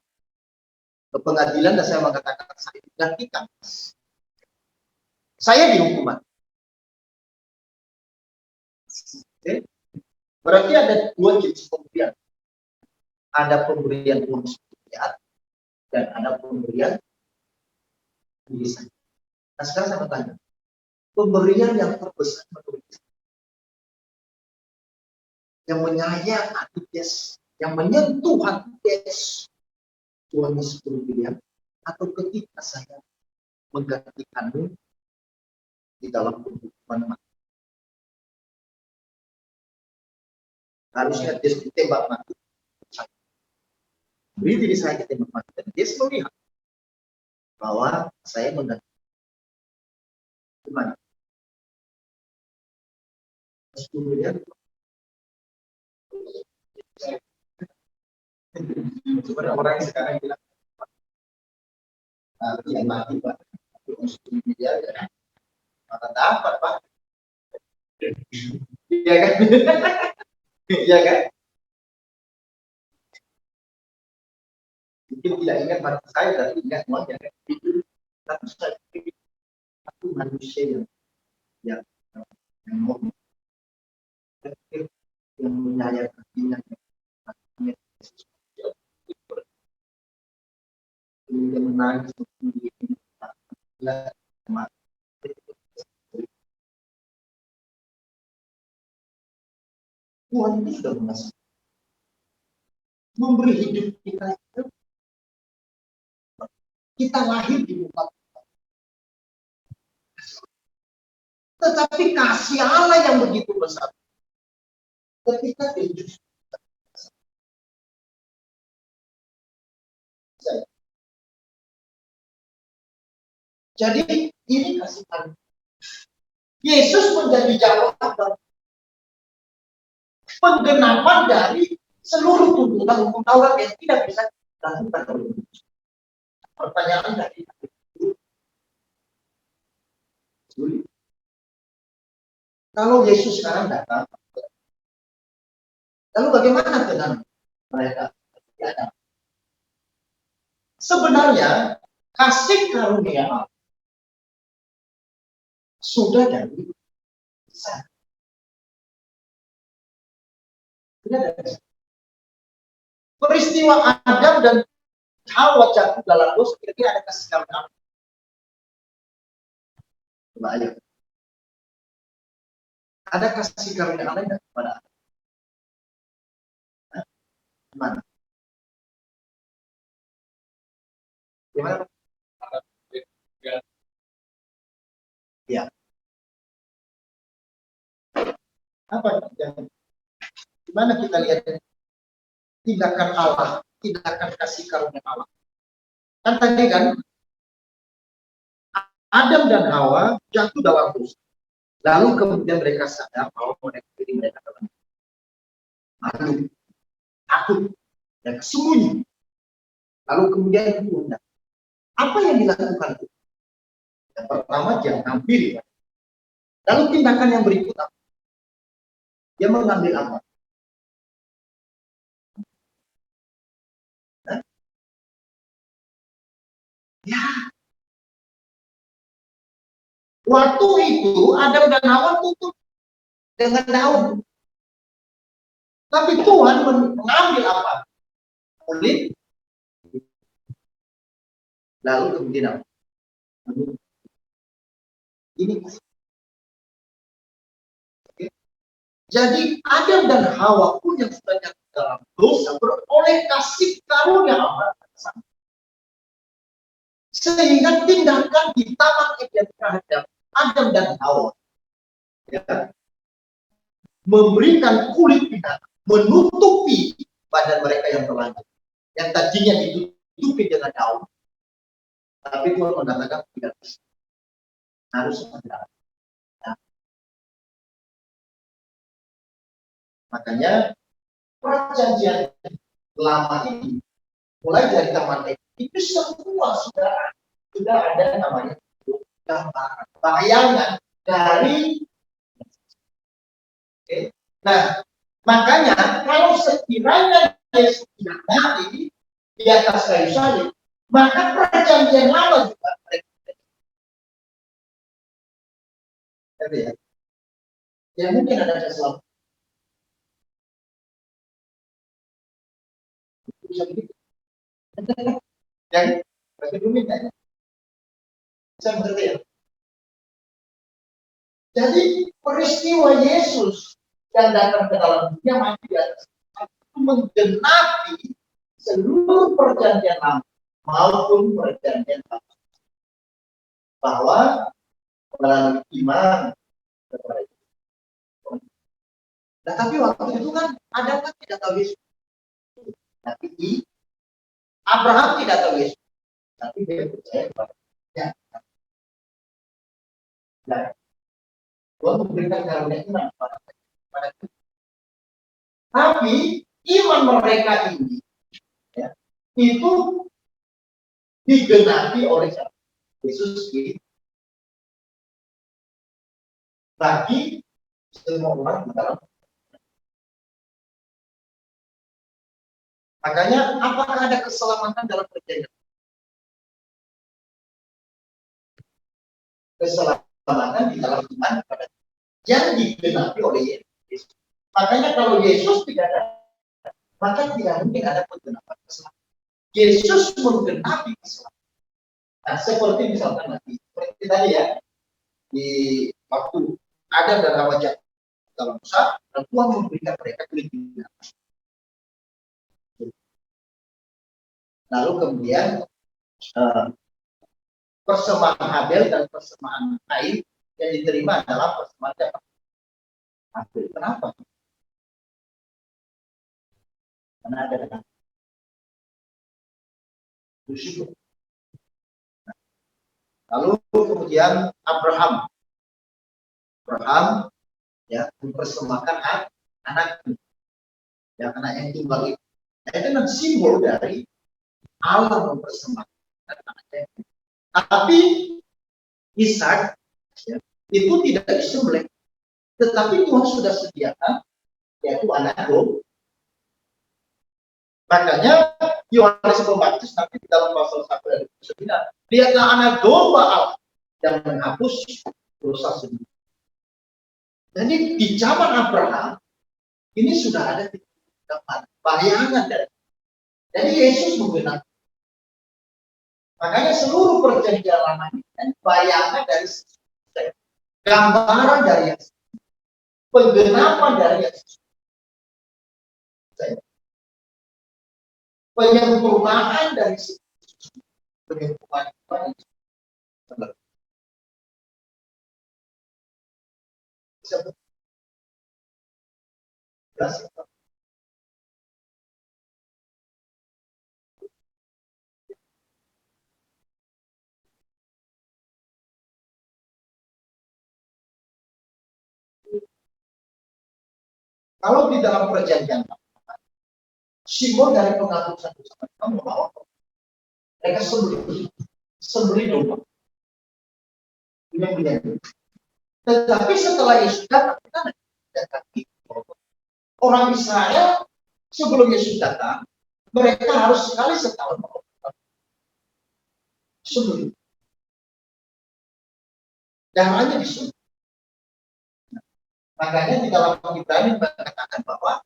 ke pengadilan dan saya mengatakan saya digantikan. Saya dihukum. Oke? Berarti ada dua jenis pemberian. Ada pemberian bonus dan ada pemberian tulisan. Nah sekarang saya bertanya, pemberian yang terbesar menurut yang menyayang hati Yes, yang menyentuh hati Yes, Tuhan Yesus pilihan, atau ketika saya menggantikanmu di dalam kehidupan mati. Harusnya Yes ditembak mati. Beri diri saya ditembak mati dan Yes melihat bahwa saya menggantikan. Gimana? Kemudian sebenarnya orang yang sekarang bilang yang mati Pak, dia ya maka dapat Pak, iya kan? Iya kan? Mungkin tidak ingat mati saya dan ingat uangnya kan? Tapi saya pikir aku manusia yang mau yang menyayang hatinya kemudian menangis Tuhan itu sudah mengasihi memberi hidup kita itu kita lahir di muka tetapi kasih Allah yang begitu besar ketika Yesus jadi ini kasih Allah. Yesus menjadi jawaban penggenapan dari seluruh tuntutan hukum Taurat yang tidak bisa dilakukan oleh manusia. Pertanyaan dari kalau Yesus sekarang datang, lalu bagaimana dengan mereka? Sebenarnya kasih karunia Allah sudah dari sana. Peristiwa Adam dan Hawa jatuh dalam dosa, kira-kira ada kasih karunia Allah. Coba ayo. Ada kasih karunia Allah tidak kepada Adam? Gimana? Gimana? Ya. Apa yang gimana kita lihat tindakan Allah, tindakan kasih karunia Allah? Kan tadi kan Adam dan Hawa jatuh dalam dosa. Lalu kemudian mereka sadar bahwa mereka dalam malu, takut, dan sembunyi. Lalu kemudian Tuhan, apa yang dilakukan? Yang pertama dia mengambil. Lalu tindakan yang berikut apa? Dia mengambil apa? Hah? Ya. Waktu itu Adam dan Hawa tutup dengan daun. Tapi Tuhan mengambil apa? Kulit. Lalu kemudian apa? Ini. Oke. Jadi Adam dan Hawa pun yang sudah jatuh dalam dosa beroleh kasih karunia Allah. Sehingga tindakan di Taman Eden terhadap Adam dan Hawa ya, memberikan kulit binatang, menutupi badan mereka yang telanjang, yang tadinya ditutupi dengan daun, Tapi Tuhan mengatakan tidak bisa. Harus ada. Nah, makanya perjanjian lama ini mulai dari Taman Eden itu semua sudah ada namanya gambaran, bayangan dari. Okay. Nah, makanya kalau sekiranya Yesus tidak mati di atas kayu salib, maka perjanjian lama juga ya. Ya mungkin ada sesuatu. Bisa begitu. Yang berikutnya ya. Bisa mengerti ya. Jadi peristiwa Yesus yang datang ke dalam dunia mati di atas itu menggenapi seluruh perjanjian lama maupun perjanjian baru, bahwa melalui iman kepada itu. Nah, tapi waktu itu kan ada kan tidak tahu Yesus. Tapi Abraham tidak tahu Yesus. Tapi dia percaya kepada-Nya. Nah, Tuhan memberikan karunia iman kepada kita. Tapi iman mereka ini ya, itu digenapi oleh Yesus bagi semua orang di dalam. Makanya apakah ada keselamatan dalam perjanjian? Keselamatan di dalam iman kepada yang digenapi oleh Yesus. Makanya kalau Yesus tidak ada, maka tidak mungkin ada penggenapan keselamatan. Yesus menggenapi keselamatan. Nah, seperti misalkan nanti, seperti tadi ya, di waktu Adam dan Hawa jatuh dalam dosa, dan Tuhan memberikan mereka kelingkingan. Lalu kemudian persembahan Habel dan persembahan Kain yang diterima adalah persembahan Habel. Kenapa? Karena ada dengan bersyukur. Lalu kemudian Abraham ya mempersembahkan anaknya, ya anak yang tunggal itu. Nah, itu kan simbol dari Allah mempersembahkan anaknya. Tapi Ishak ya, itu tidak disembelih, tetapi Tuhan sudah sediakan yaitu anak domba. Makanya Yohanes Pembaptis nanti di dalam pasal 1 ayat 9, lihatlah anak domba Allah yang menghapus dosa sendiri. Jadi di zaman Abraham ini sudah ada bayangan dari. Jadi Yesus menggunakan. Makanya seluruh perjanjian lama ini kan bayangan dari gambaran dari Yesus, penggenapan dari Yesus, penyempurnaan dari penyempurnaan. Kalau di dalam perjanjian simbol dari penghapusan dosa mereka membawa mereka sembelih domba. Tetapi setelah Yesus datang, kita datang orang Israel sebelum Yesus datang, mereka harus sekali setahun sembelih. Darahnya disembelih. Makanya di dalam Ibrani mengatakan bahwa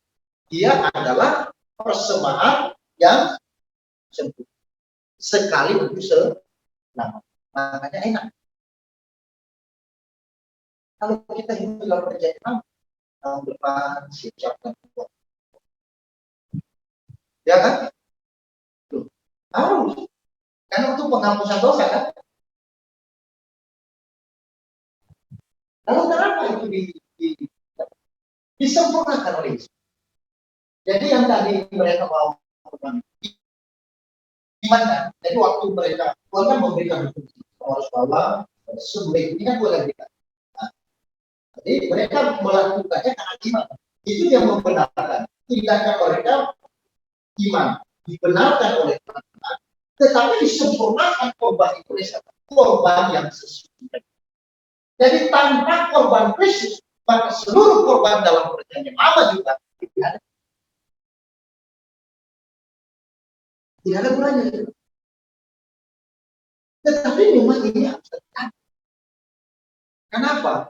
dia adalah persembahan yang sempurna sekali untuk selama. Makanya enak. Kalau kita hidup dalam perjanjian tahun depan siapkan buat, ya kan? Harus. Karena untuk penghapusan dosa kan. Lalu kenapa itu disempurnakan oleh Yesus? Jadi yang tadi mereka mau Gimana? Jadi waktu mereka, Tuhan kan memberikan hukum, harus bawa sebelum ini kan boleh berikan. Nah, jadi mereka melakukannya karena iman. Itu yang membenarkan. Tindakan mereka iman, dibenarkan oleh Tuhan. Tetapi disempurnakan korban itu oleh siapa? Korban yang sesuai. Jadi tanpa korban Kristus, maka seluruh korban dalam perjanjian lama juga tidak ada gunanya. Tetapi memang ini harus terjadi. Kenapa?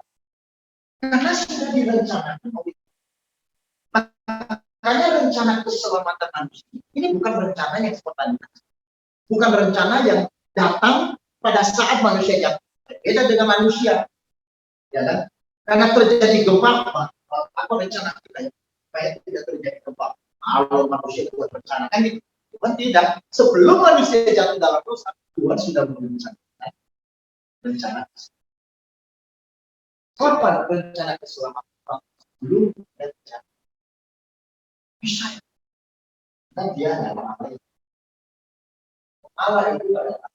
Karena sudah direncanakan oleh Tuhan. Makanya rencana keselamatan manusia ini bukan rencana yang spontan. Bukan rencana yang datang pada saat manusia yang berbeda dengan manusia. Ya kan? Karena terjadi gempa, apa rencana kita ya? Supaya tidak terjadi gempa. Kalau manusia buat rencana kan gitu. Tuhan tidak. Sebelum manusia jatuh dalam dosa, Tuhan sudah merencanakan rencana. Kapan rencana keselamatan? Belum rencana. Bisa. Dan dia adalah Allah. Allah itu adalah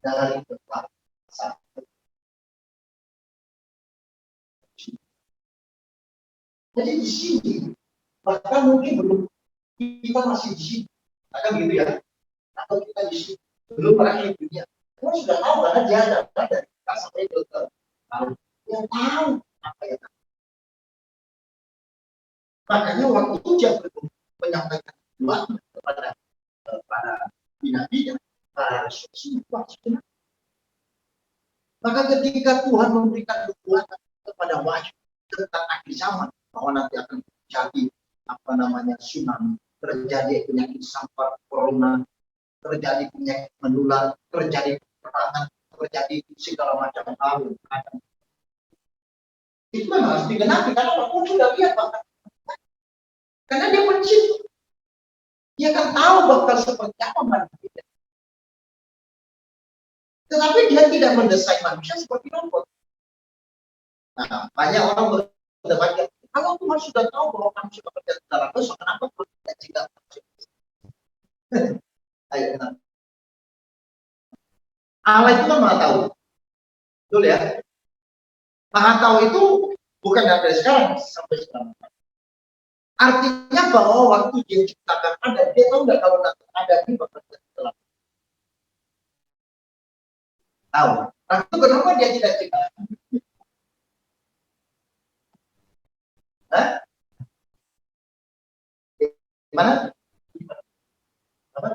dari kekuasaan. Jadi di sini bahkan mungkin belum kita masih di sini, akan gitu ya, atau kita di sini belum berakhir dunia. Kita sudah tahu karena dia ada dari sampai ke yang tahu apa yang tahu. Makanya waktu dia menyampaikan doa kepada para nabi dan para rasul, maka ketika Tuhan memberikan kekuatan kepada wahyu tentang akhir zaman, bahwa nanti akan terjadi tsunami, terjadi penyakit sampar, corona, terjadi penyakit menular, terjadi peperangan, terjadi segala macam hal. Itu memang harus digenapi karena apapun sudah lihat bahkan. Karena dia pencipta. Dia kan tahu bakal seperti apa manusia. Tetapi dia tidak mendesain manusia seperti robot. Nah, banyak orang berdebat, kalau Tuhan sudah tahu bahwa manusia bekerja dalam dosa, kenapa Tuhan tidak ayo, nah. Allah itu kan maha tahu. Betul ya? Maha tahu itu bukan dari sekarang sampai sekarang. Artinya bahwa waktu dia ciptakan ada, dia tahu nggak kalau ada ini bakal terjadi. Tahu. Nah, itu kenapa dia tidak ciptakan? Hah? Gimana? Apa?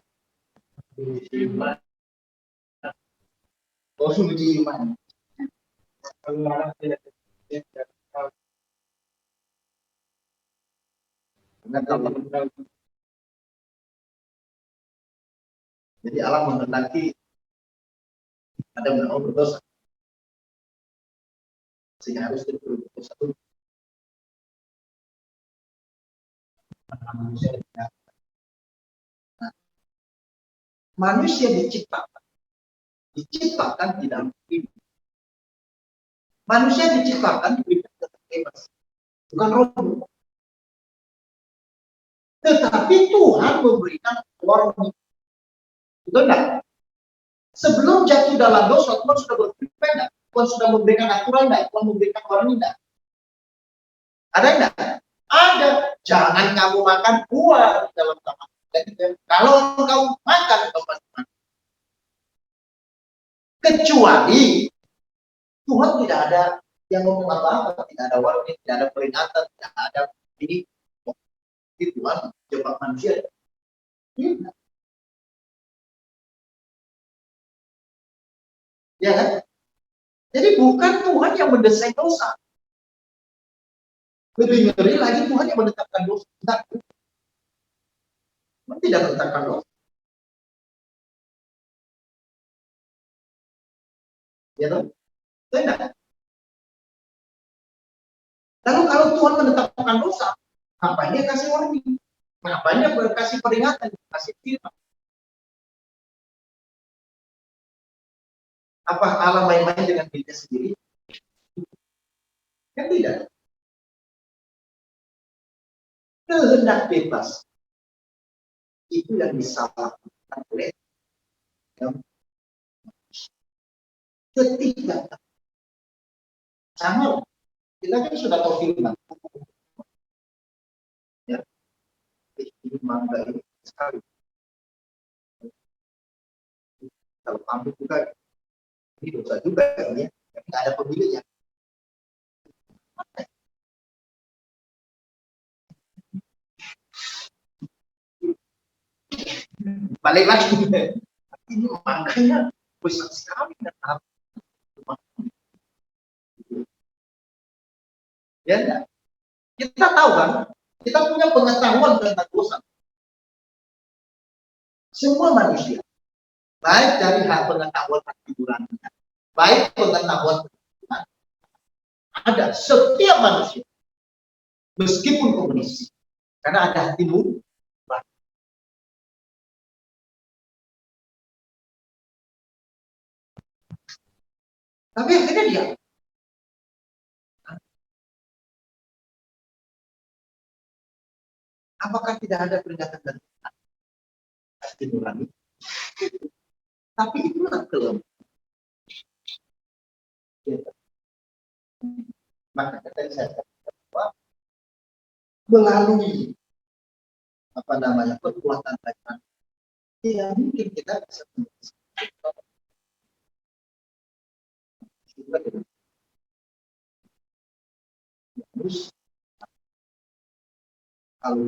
Iman. Oh, uji iman. Jadi Allah menghendaki ada benar berdosa, sehingga harus berdosa itu. Manusia diciptakan tidak mungkin. Manusia diciptakan diberikan bebas, bukan robot. Tetapi Tuhan memberikan warning. Betul enggak? Sebelum jatuh dalam dosa, Tuhan sudah berfirman enggak? Tuhan sudah memberikan aturan enggak? Tuhan memberikan warning enggak? Ada enggak? Ada. Jangan kamu makan buah di dalam taman. Kalau kamu makan, kamu pasti mati. Kecuali Tuhan tidak ada yang ngomong apa-apa, tidak ada warning, tidak ada peringatan, tidak ada ini. Tuhan jebak manusia. Ya kan? Jadi bukan Tuhan yang mendesain dosa. Lebih ngeri lagi Tuhan yang menetapkan dosa. Tuhan tidak menetapkan dosa. Ya kan? Tidak. Lalu kalau Tuhan menetapkan dosa, ngapain dia kasih warning? Ngapain dia kasih peringatan? Kasih firman? Apa Allah main-main dengan dirinya sendiri? Kan tidak. Kehendak bebas itu yang disalahkan oleh yang ketika sama kita kan sudah tahu firman ya, firman dari sekali kalau kamu juga ini dosa juga ya, nggak ada pemiliknya. Balik lagi ini makanya besar sekali ya. Kita tahu kan, kita punya pengetahuan tentang dosa. Semua manusia, baik dari hal pengetahuan hiburan, baik pengetahuan ada setiap manusia, meskipun komunis, karena ada hati nurani. Tapi akhirnya dia, apakah tidak ada peringatan dari hati nurani? Tapi itulah kelemahan. Maka tadi saya katakan bahwa melalui apa namanya perbuatan Tuhan, ya mungkin kita bisa terus kalau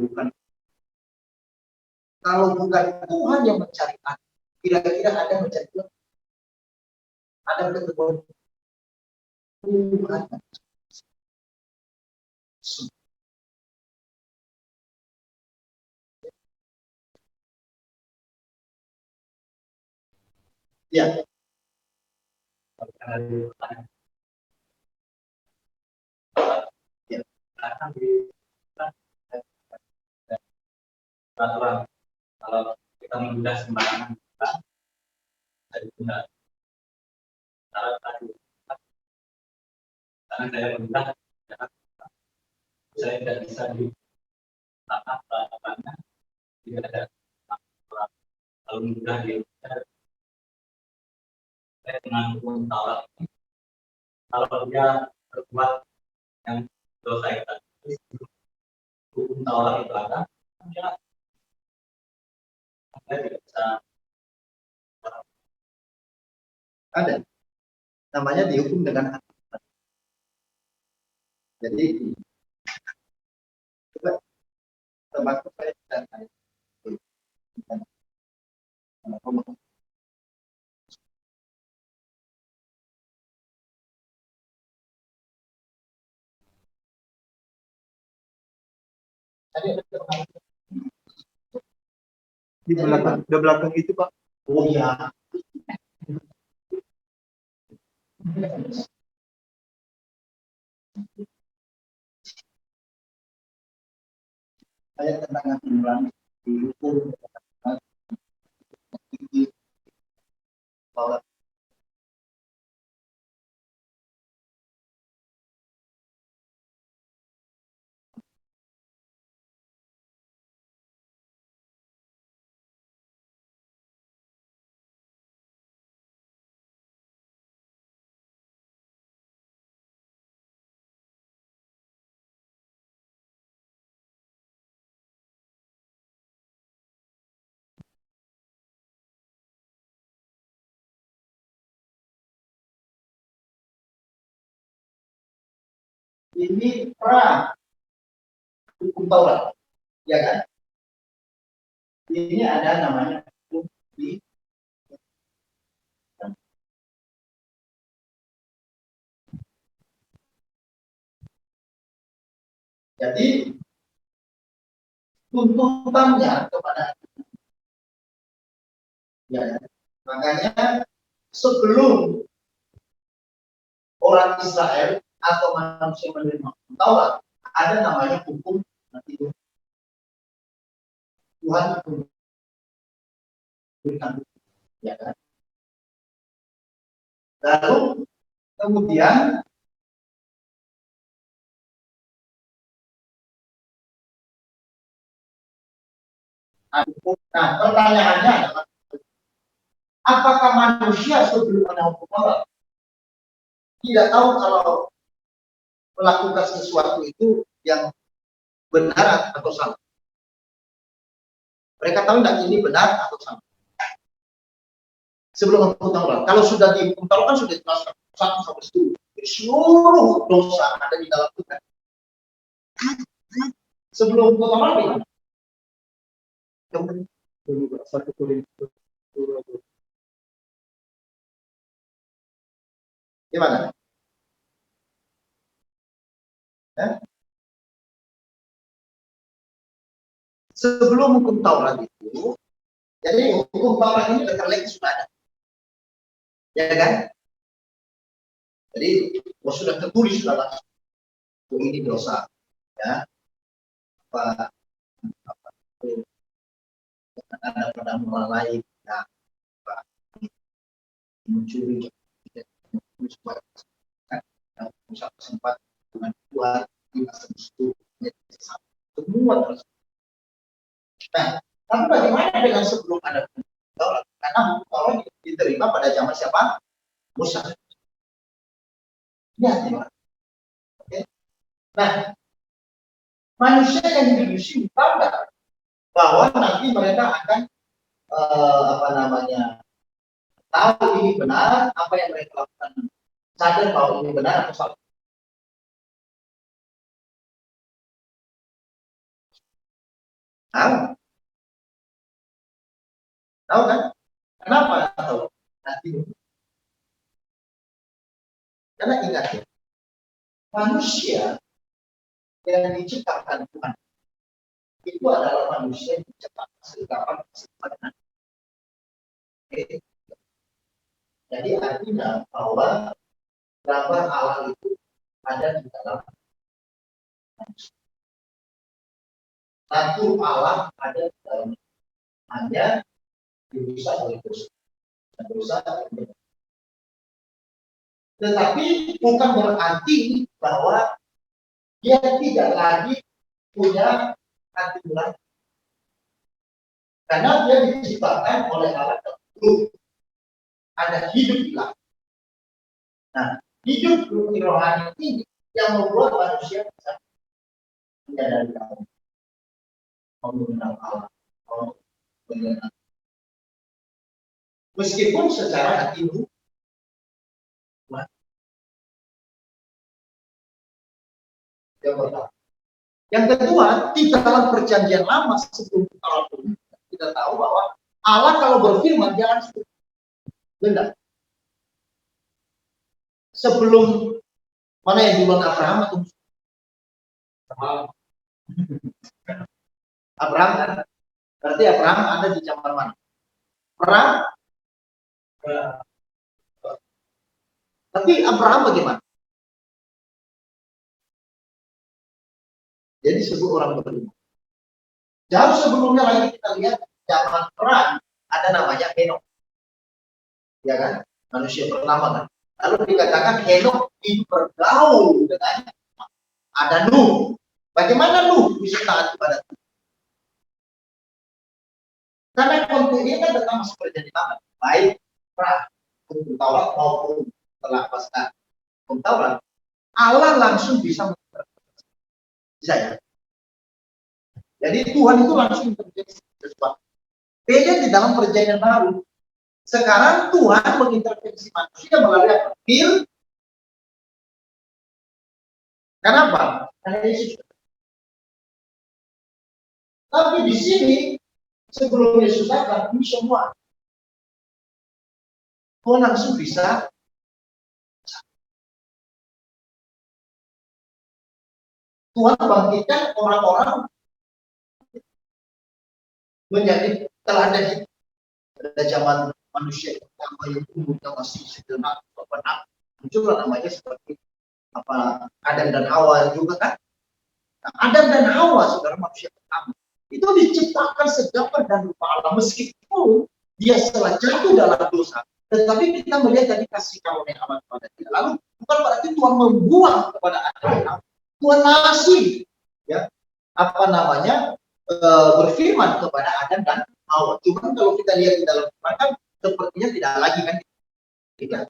bukan Tuhan yang mencari aku, kira-kira ada mencari Tuhan, ada ketemuan Tuhan. Ya. Ya. Peraturan kalau kita menunda sembarangan kita dari benar cara tadi karena saya menunda saya tidak bisa di tatapannya tidak ada kalau menunda di saya dengan hukum Taurat kalau dia berbuat yang dosa itu hukum Taurat itu ada dia tidak bisa ada namanya dihukum dengan hati. Jadi coba termasuk saya dan saya di belakang itu Pak. Oh ya. Saya tentang aturan dihukum bahwa ini pra hukum Taurat, ya kan? Ini ada namanya hukum di jadi tuntutannya kepada ya, makanya sebelum orang Israel atau manusia menerima Taurat ada namanya hukum nanti Tuhan berikan ya kan. Lalu kemudian nah pertanyaannya adalah Apakah manusia sebelum ada hukum Taurat tidak tahu kalau melakukan sesuatu itu yang benar atau salah? Mereka tahu tidak ini benar atau salah sebelum hukum Taurat. Kalau sudah di hukum Taurat kan sudah jelaskan 1 sampai 10. Jadi seluruh dosa ada di dalam Tuhan. Sebelum hukum Taurat gimana? Gimana? Sebelum hukum Taurat itu, jadi hukum Taurat ini bentar lagi sudah ada, ya kan? Jadi sudah tertulis sudah langsung, ini dosa, ya. Apa ada pada orang lain, ya, mencuri, sempat dengan Tuhan di masa itu, semua terus. Nah, tapi bagaimana dengan sebelum ada hukum Taurat? Karena hukum Taurat diterima pada zaman siapa? Musa. Ya, oke. Nah, manusia yang hidup di sini tahu nggak bahwa nanti mereka akan tahu ini benar apa yang mereka lakukan, sadar bahwa ini benar atau salah. Tahu kan? Kenapa tahu? Nanti. Karena ingat ya, manusia yang diciptakan Tuhan itu adalah manusia yang diciptakan segala kesempatan. Jadi artinya bahwa gambar Allah itu ada di dalam manusia. Natur Allah ada di dalam, hanya dirusak oleh dosa. Tetapi bukan berarti bahwa dia tidak lagi punya hati nurani, karena dia diciptakan oleh Allah tertentu, ada hidup lah. Nah, hidup rohani ini yang membuat manusia bisa menyadari Allah, mengenal Allah, mengenal. Meskipun secara hati nurani. Yang pertama. Yang kedua, di dalam perjanjian lama sebelum Taurat kita tahu bahwa Allah kalau berfirman dia langsung benar. Sebelum mana yang duluan Abraham atau Abraham kan? Berarti Abraham ada di zaman mana? Perang. Tapi Abraham bagaimana? Jadi sebut orang beriman. Jauh sebelumnya lagi kita lihat zaman perang ada namanya Henok, ya kan? Manusia pertama kan. Lalu dikatakan Henok itu bergaul dengan ada Nuh. Bagaimana Nuh bisa taat kepada Tuhan? Karena konten ini kan datang masuk perjanjian lama, baik perang hukum Taurat maupun setelah pasca hukum Taurat, Allah langsung bisa bisa ya. Jadi Tuhan itu langsung intervensi sesuatu. Beda di dalam perjanjian baru. Sekarang Tuhan mengintervensi manusia melalui apa? Kenapa? Karena Yesus. Tapi di sini sebelum Yesus datang, ini semua Tuhan langsung bisa Tuhan bangkitkan orang-orang menjadi teladan pada zaman manusia pertama yang umurnya masih sejenak benar muncullah namanya seperti apa Adam dan Hawa juga kan. Nah, Adam dan Hawa saudara manusia pertama itu diciptakan segambar dan rupa Allah, meskipun dia setelah jatuh dalam dosa, tetapi kita melihat dari kasih karunia Allah kepada dia. Lalu bukan berarti Tuhan membuang kepada Adam dan Hawa, Tuhan masih ya berfirman kepada Adam dan Hawa. Cuman kalau kita lihat di dalam Quran kan sepertinya tidak lagi kan? Tidak.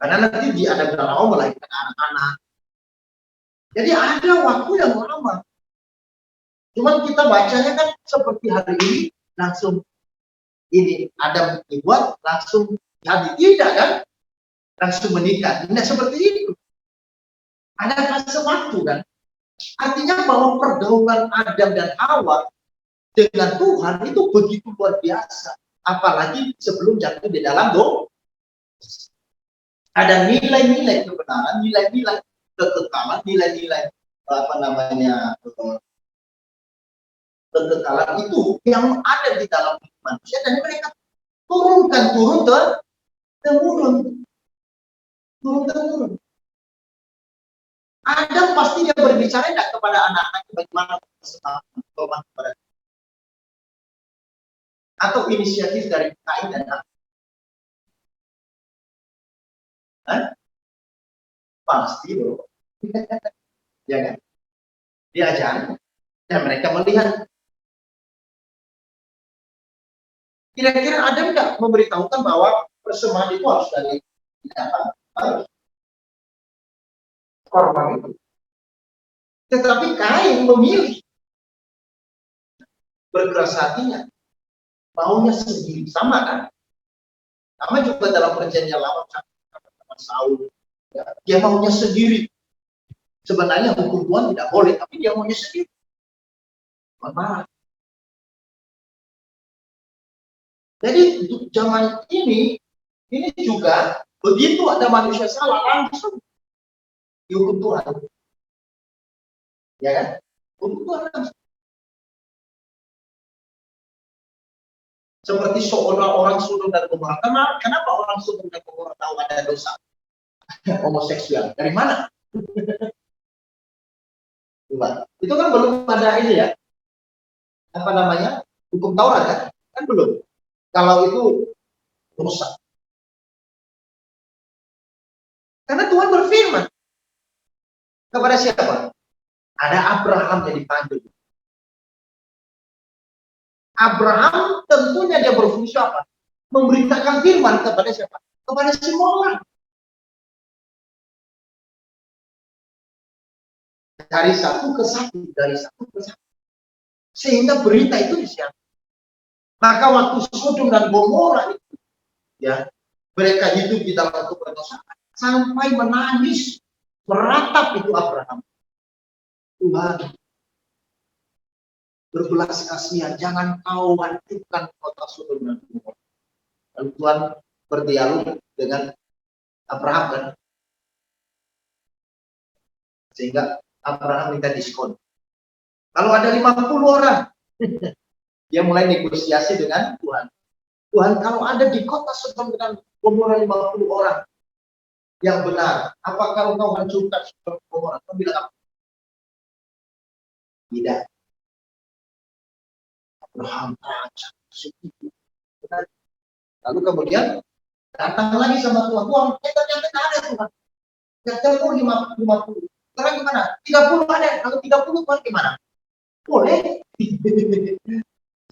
Karena nanti di Adam dan Hawa melahirkan anak-anak. Jadi ada waktu yang lama. Cuman kita bacanya kan seperti hari ini langsung ini Adam dibuat langsung jadi tidak kan? Langsung menikah. Tidak seperti itu. Ada fase waktu kan? Artinya bahwa pergaulan Adam dan Hawa dengan Tuhan itu begitu luar biasa. Apalagi sebelum jatuh di dalam dosa. Ada nilai-nilai kebenaran, nilai-nilai kekekalan, nilai-nilai apa namanya kekekalan itu yang ada di dalam manusia dan mereka turun temurun. Adam pasti dia berbicara tidak kepada anak-anaknya bagaimana kepada atau inisiatif dari Kain dan Abel. Pasti loh. Ya kan? Diajar dan mereka melihat. Kira-kira Adam tidak memberitahukan bahwa persembahan itu harus dari binatang, harus korban itu. Tetapi Kain memilih berkeras hatinya, maunya sendiri, sama kan? Sama juga dalam perjanjian lama sama Saul, ya, dia maunya sendiri. Sebenarnya hukum Tuhan tidak boleh, tapi dia maunya sendiri. Marah. Jadi untuk zaman ini juga begitu ada manusia salah langsung dihukum Tuhan, ya kan? Hukum Tuhan langsung. Seperti seorang orang Sodom dan Gomora. Kenapa orang Sodom dan Gomora tahu ada dosa homoseksual? Dari mana? Itu kan belum ada ini ya, apa namanya, hukum Taurat kan? Kan belum. Kalau itu dosa. Karena Tuhan berfirman kepada siapa? Ada Abraham yang dipanggil. Abraham tentunya dia berfungsi apa? Memberitakan firman kepada siapa? Kepada semua orang. Dari satu ke satu, dari satu ke satu. Sehingga berita itu disiarkan. Maka waktu Sodom dan Gomora itu, ya, mereka hidup di dalam keberdosaan sampai menangis, meratap itu Abraham. Tuhan, berbelas kasihan, jangan kau hancurkan kota Sodom dan Gomora. Lalu Tuhan berdialog dengan Abraham kan, sehingga Abraham minta diskon. Kalau ada 50 orang, dia mulai negosiasi dengan Tuhan. Tuhan, kalau ada di kota Sodom dan Gomora 50 orang yang benar, apakah engkau hancurkan Sodom dan Gomora? Kau bilang apa? Tidak. Abraham lalu kemudian datang lagi sama Tuhan. Tuhan, ternyata ada Tuhan. Ketemu 50. Sekarang gimana? 30 ada. Kalau 30 Tuhan gimana? Boleh.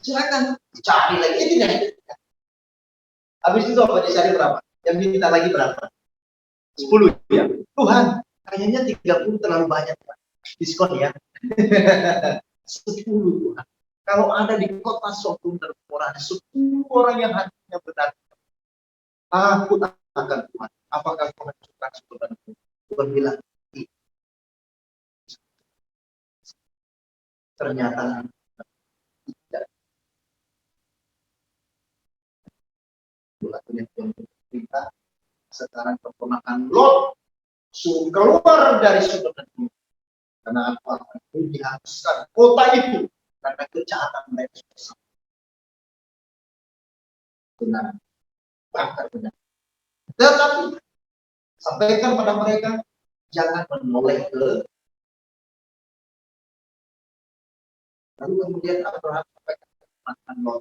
Silakan cari lagi. Tidak. Habis itu apa dicari berapa? Yang minta lagi berapa? 10 ya. Tuhan, kayaknya 30 terlalu banyak. Diskon ya. 10 Tuhan. Kalau ada di kota Sodom dan Gomora, ada 10 orang yang hatinya benar. Takut akan Tuhan. Apakah kau hancurkan Sodom dan Gomora? Tuhan bilang, ternyata tidak. Itulah yang kita sekarang keponakan Lot suruh keluar dari Sodom dan Gomora. Karena apa? Dihapuskan kota itu karena kejahatan mereka bersama. Benar, bakar benar. Tetapi sampaikan pada mereka, jangan menoleh ke. Lalu kemudian Abraham sampaikan kepada Lot,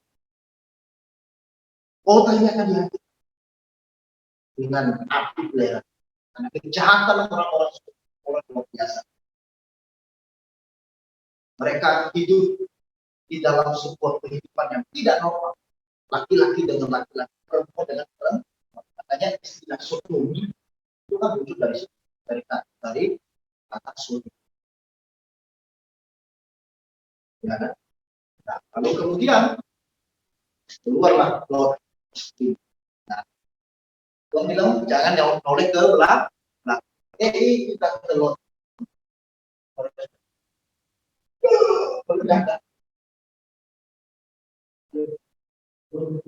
kota ini akan dihancurkan dengan api belerang karena kejahatan orang-orang luar biasa. Mereka hidup di dalam sebuah kehidupan yang tidak normal. laki-laki dengan laki-laki, perempuan dengan perempuan. Makanya istilah sodomi itu kan muncul dari kata sodom. Ya kan? Nah, lalu kemudian keluarlah Lot. Nah, Tuhan bilang jangan noleh ke belakang. Nah, kita ke Lot.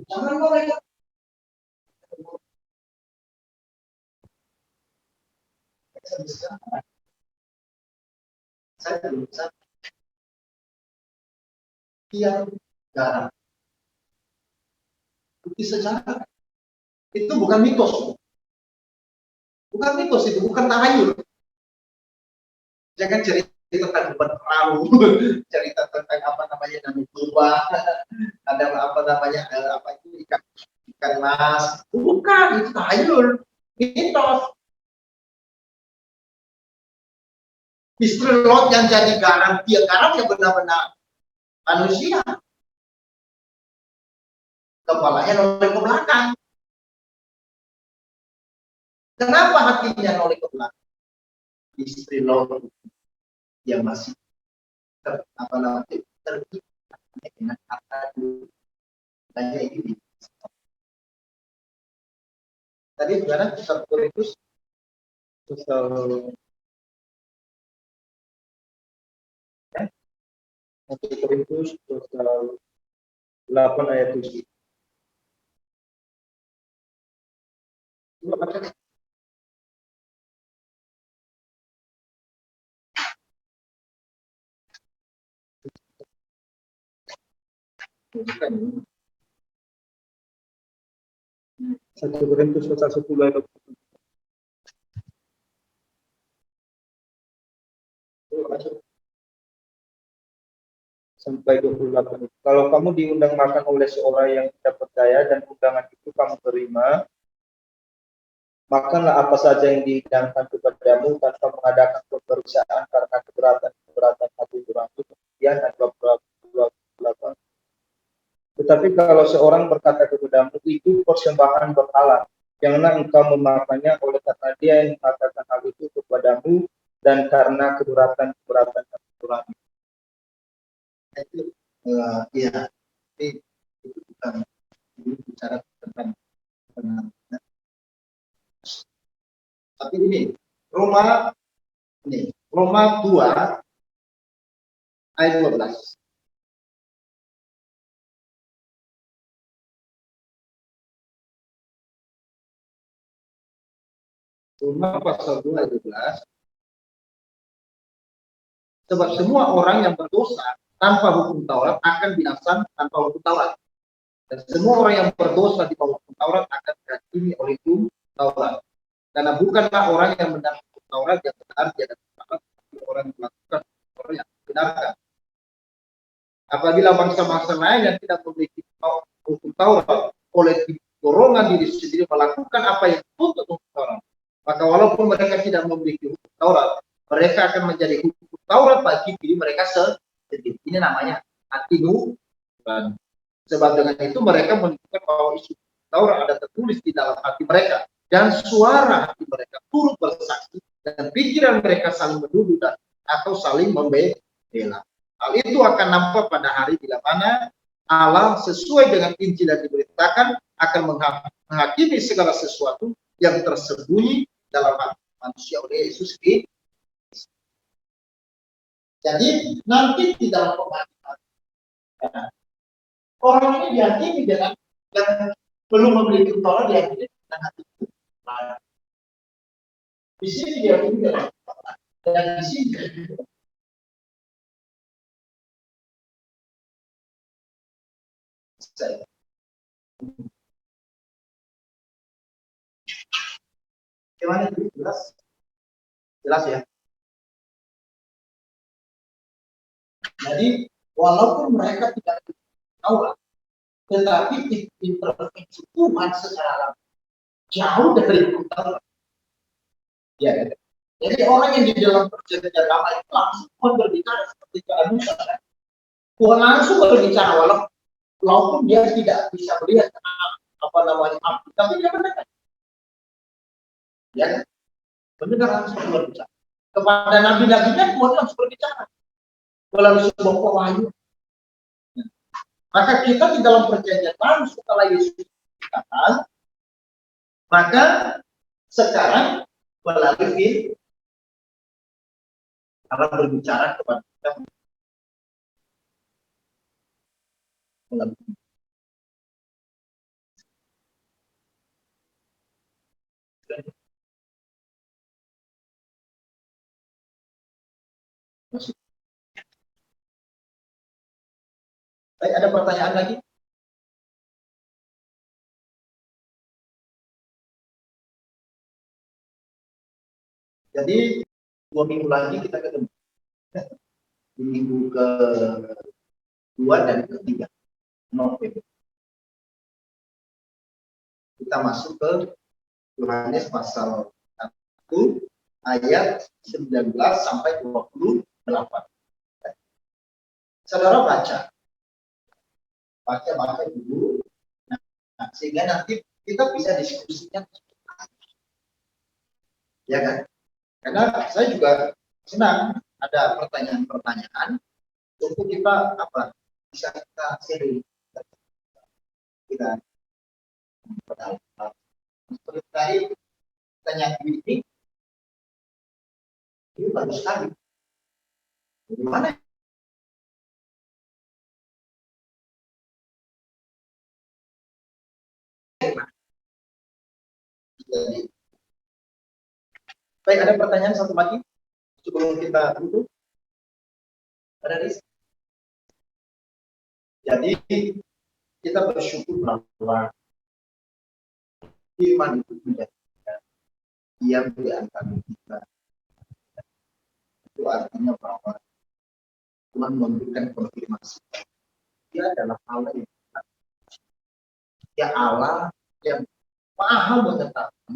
Jangan noleh. Saya belum bisa tiang garam. Bukti sejarah. Itu bukan mitos. Bukan mitos itu, bukan tahayul. Jangan cerita tentang beban perahu, cerita tentang apa namanya Danau Toba, ada apa namanya apa itu ikan mas. Bukan, itu tahayul. Mitos. Istri Lot yang jadi garam, dia garam yang benar-benar manusia. Kepalanya noleh ke belakang. Kenapa hatinya noleh ke belakang? Istri Lot yang masih apa namanya terpikat dengan kata tanya ini. Tadi gimana? 1 Korintus pasal 1 Korintus pasal 8 ayat 7. Satu Korintus pasal 10 ayat 20 sampai 28. Kalau kamu diundang makan oleh seorang yang tidak percaya dan undangan itu kamu terima, makanlah apa saja yang dihidangkan kepadamu tanpa mengadakan pemeriksaan karena keberatan hati nurani. Kemudian ayat 28. Tetapi kalau seorang berkata kepadamu, itu persembahan berhala, janganlah engkau memakannya oleh karena dia yang mengatakan hal itu kepadamu dan karena keberatan hati nurani. Itu ya, itu bukan bicara tentang benar. Tapi ini Roma 2 ayat 12. Roma pasal 2 ayat 12. Sebab semua orang yang berdosa tanpa hukum Taurat akan binasa tanpa hukum Taurat. Dan semua orang yang berdosa di bawah hukum Taurat akan dihakimi oleh hukum Taurat. Karena bukanlah orang yang mendapat hukum Taurat yang benar di hadapan Allah, tapi orang yang melakukan orang yang benarkan. Apabila bangsa-bangsa lain yang tidak memiliki hukum Taurat oleh dorongan diri sendiri melakukan apa yang dituntut hukum Taurat, maka walaupun mereka tidak memiliki hukum Taurat, mereka akan menjadi hukum Taurat bagi diri mereka sendiri. Ini namanya hati nurani. Sebab dengan itu mereka menunjukkan bahwa isu Taurat ada tertulis di dalam hati mereka, dan suara hati mereka turut bersaksi, dan pikiran mereka saling menuduh atau saling membela. Hal itu akan nampak pada hari bila mana Allah sesuai dengan Injil yang diberitakan akan menghakimi segala sesuatu yang tersembunyi dalam hati manusia oleh Yesus Kristus. Jadi nanti di dalam pemakaman orang ini dihakimi dengan yang belum memiliki Taurat, dihakimi dengan hati nurani. Di sini dihakimi dengan Taurat, dan di sini gimana itu jelas ya. Jadi walaupun mereka tidak Taurat, tetapi intervensi Tuhan secara jauh dari Taurat. Ya, jadi orang yang di dalam perjanjian lama itu langsung berbicara seperti Tuhan Musa. Tuhan langsung berbicara walaupun walaupun dia tidak bisa melihat apa namanya api, tapi dia mendengar. Ya, mendengar langsung berbicara. Kepada nabi-nabinya Tuhan langsung berbicara melalui sebuah pewayun. Maka kita di dalam perjanjian baru setelah Yesus dikatakan, maka sekarang melalui Allah berbicara kepada kita melalui masuk. Baik, ada pertanyaan lagi? Jadi 2 minggu lagi kita ketemu. Di minggu ke-2 dan ke-3 November. Kita masuk ke Yohanes pasal 1 ayat 19 sampai 28. Saudara baca dulu, nah, sehingga nanti kita bisa diskusinya, ya kan? Karena saya juga senang ada pertanyaan-pertanyaan untuk kita bisa kita sharing, kita terkait pertanyaan ini bagus sekali. Bagaimana? Jadi, baik, ada pertanyaan satu lagi sebelum kita tutup. Ada Riz? Jadi kita bersyukur bahwa firman itu menjadi diam di antara kita. Itu artinya bahwa Tuhan memberikan konfirmasi. Dia adalah Allah yang dia Allah yang maha mengetahui,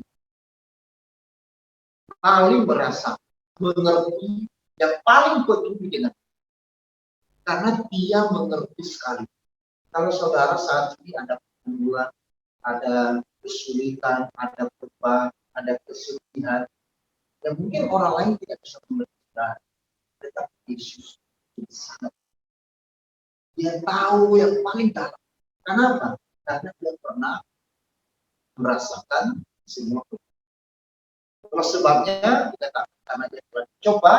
paling merasa, mengerti, yang paling peduli dengan, karena dia mengerti sekali. Kalau saudara saat ini ada pergumulan, ada kesulitan, ada beban, ada kesedihan, yang mungkin orang lain tidak bisa mengerti, tetapi Yesus sangat. Dia tahu yang paling dalam. Kenapa? Karena dia pernah merasakan semua. Kalau sebabnya kita tak karena dia telah coba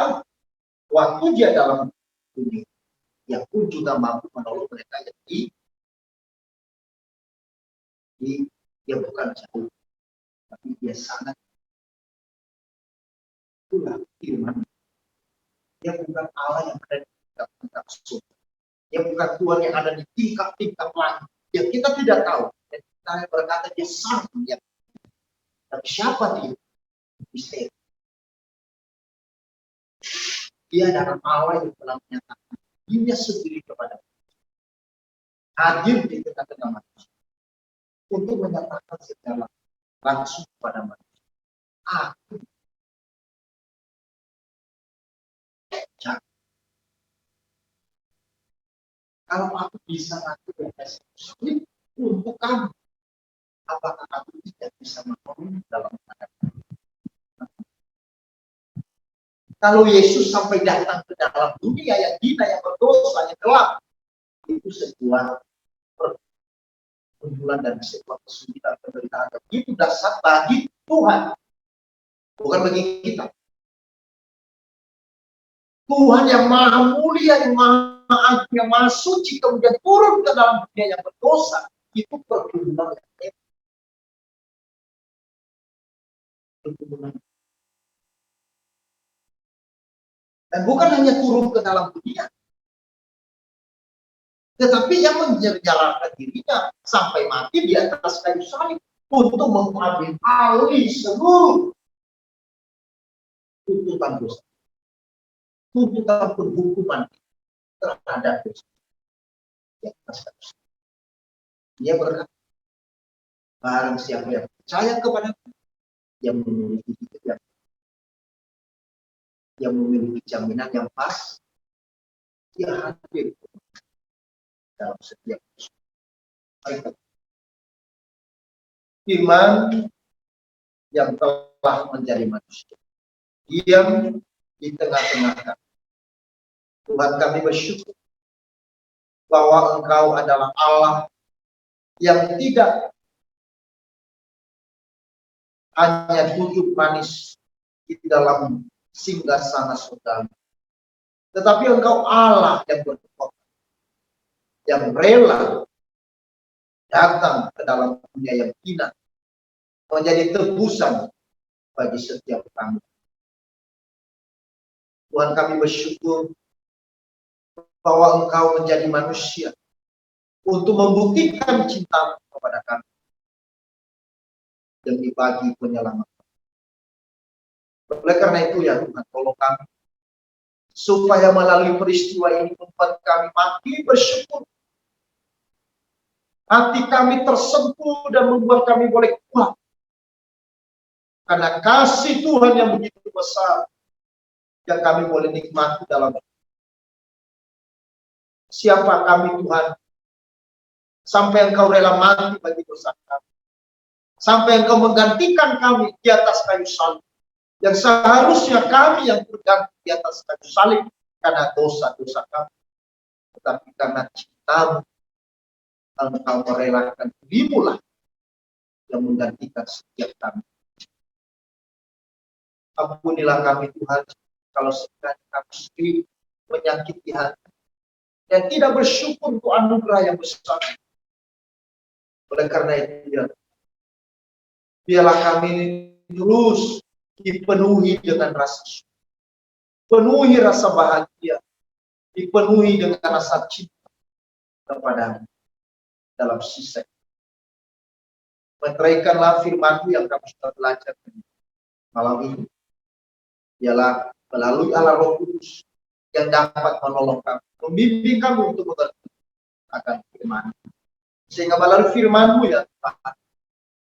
waktu dia dalam dunia, dia pun juga mampu menolong mereka yang dia bukan jauh, tapi dia sangat. Itulah firman. Dia bukan Allah yang ada di tingkat-tingkat surga. Dia bukan Tuhan yang ada di tingkat-tingkat langit yang kita tidak tahu. Dan kita berkata dia sangat melihat. Tapi siapa dia? Misteri. Dia adalah Allah yang telah menyatakan dirinya sendiri kepada kita. Hadir di tengah-tengah manusia untuk menyatakan segala langsung kepada manusia. Aku jangan. Kalau aku bisa mati sulit untuk kamu, apakah aku tidak bisa menolong dalam keadaan? Kalau Yesus sampai datang ke dalam dunia yang hina, yang berdosa, yang gelap, itu sebuah pergumulan dan sebuah kesulitan penderitaan. Itu dasar bagi Tuhan, bukan bagi kita. Tuhan yang maha mulia, yang maha agung, yang maha suci, kemudian turun ke dalam dunia yang berdosa, itu pergumulan yang pergumulan. Dan bukan hanya turun ke dalam dunia, tetapi yang menjarakan dirinya sampai mati di atas kayu salib untuk mengambil alih seluruh tuntutan dosa, tuntutan penghukuman terhadap dosa. Dia berkata, barang siapa yang percaya kepada yang memiliki hidup yang memiliki jaminan yang pas, dia hadir dalam setiap Firman yang telah menjadi manusia, diam di tengah-tengah kami. Tuhan, kami bersyukur bahwa Engkau adalah Allah yang tidak hanya duduk manis di dalam singgasana surga, tetapi Engkau Allah yang berkuasa, yang rela datang ke dalam dunia yang hina, menjadi tebusan bagi setiap kami. Tuhan, kami bersyukur bahwa Engkau menjadi manusia untuk membuktikan cinta kepada kami demi bagi penyelamatan. Oleh karena itu ya Tuhan, tolong kami supaya melalui peristiwa ini membuat kami makin bersyukur. Hati kami tersentuh dan membuat kami boleh kuat. Karena kasih Tuhan yang begitu besar yang kami boleh nikmati dalam hidup. Siapa kami Tuhan? Sampai Engkau rela mati bagi dosa kami. Sampai Engkau menggantikan kami di atas kayu salib. Yang seharusnya kami yang berganti di atas kayu salib karena dosa-dosa kami. Tetapi karena cinta-Mu, Engkau merelakan diri-Mu lah yang menggantikan setiap kami. Ampunilah kami Tuhan, kalau sekali kami sendiri menyakiti hati dan tidak bersyukur untuk anugerah yang besar. Oleh karena itu, ya, biarlah kami terus dipenuhi dengan rasa syukur, penuhi rasa bahagia, dipenuhi dengan rasa cinta kepada dalam sisa. Meteraikanlah firman-Mu yang kami sudah belajar malam ini. Ialah melalui Allah Roh Kudus yang dapat menolong kami, membimbing kami untuk mengerti akan firman. Sehingga melalui firman-Mu ya Tuhan,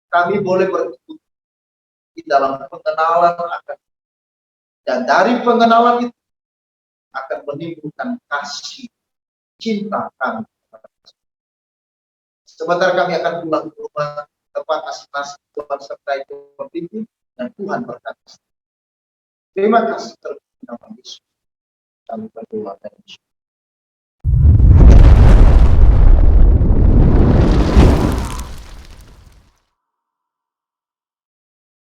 kami boleh bertumbuh di dalam pengenalan akan, dan dari pengenalan itu akan menimbulkan kasih cinta kami. Sebentar kami akan pulang ke rumah, tempat masing-masing Tuhan sertai pembimbing dan Tuhan berkati. Terima kasih terhadap Yesus. Kami berdoa dan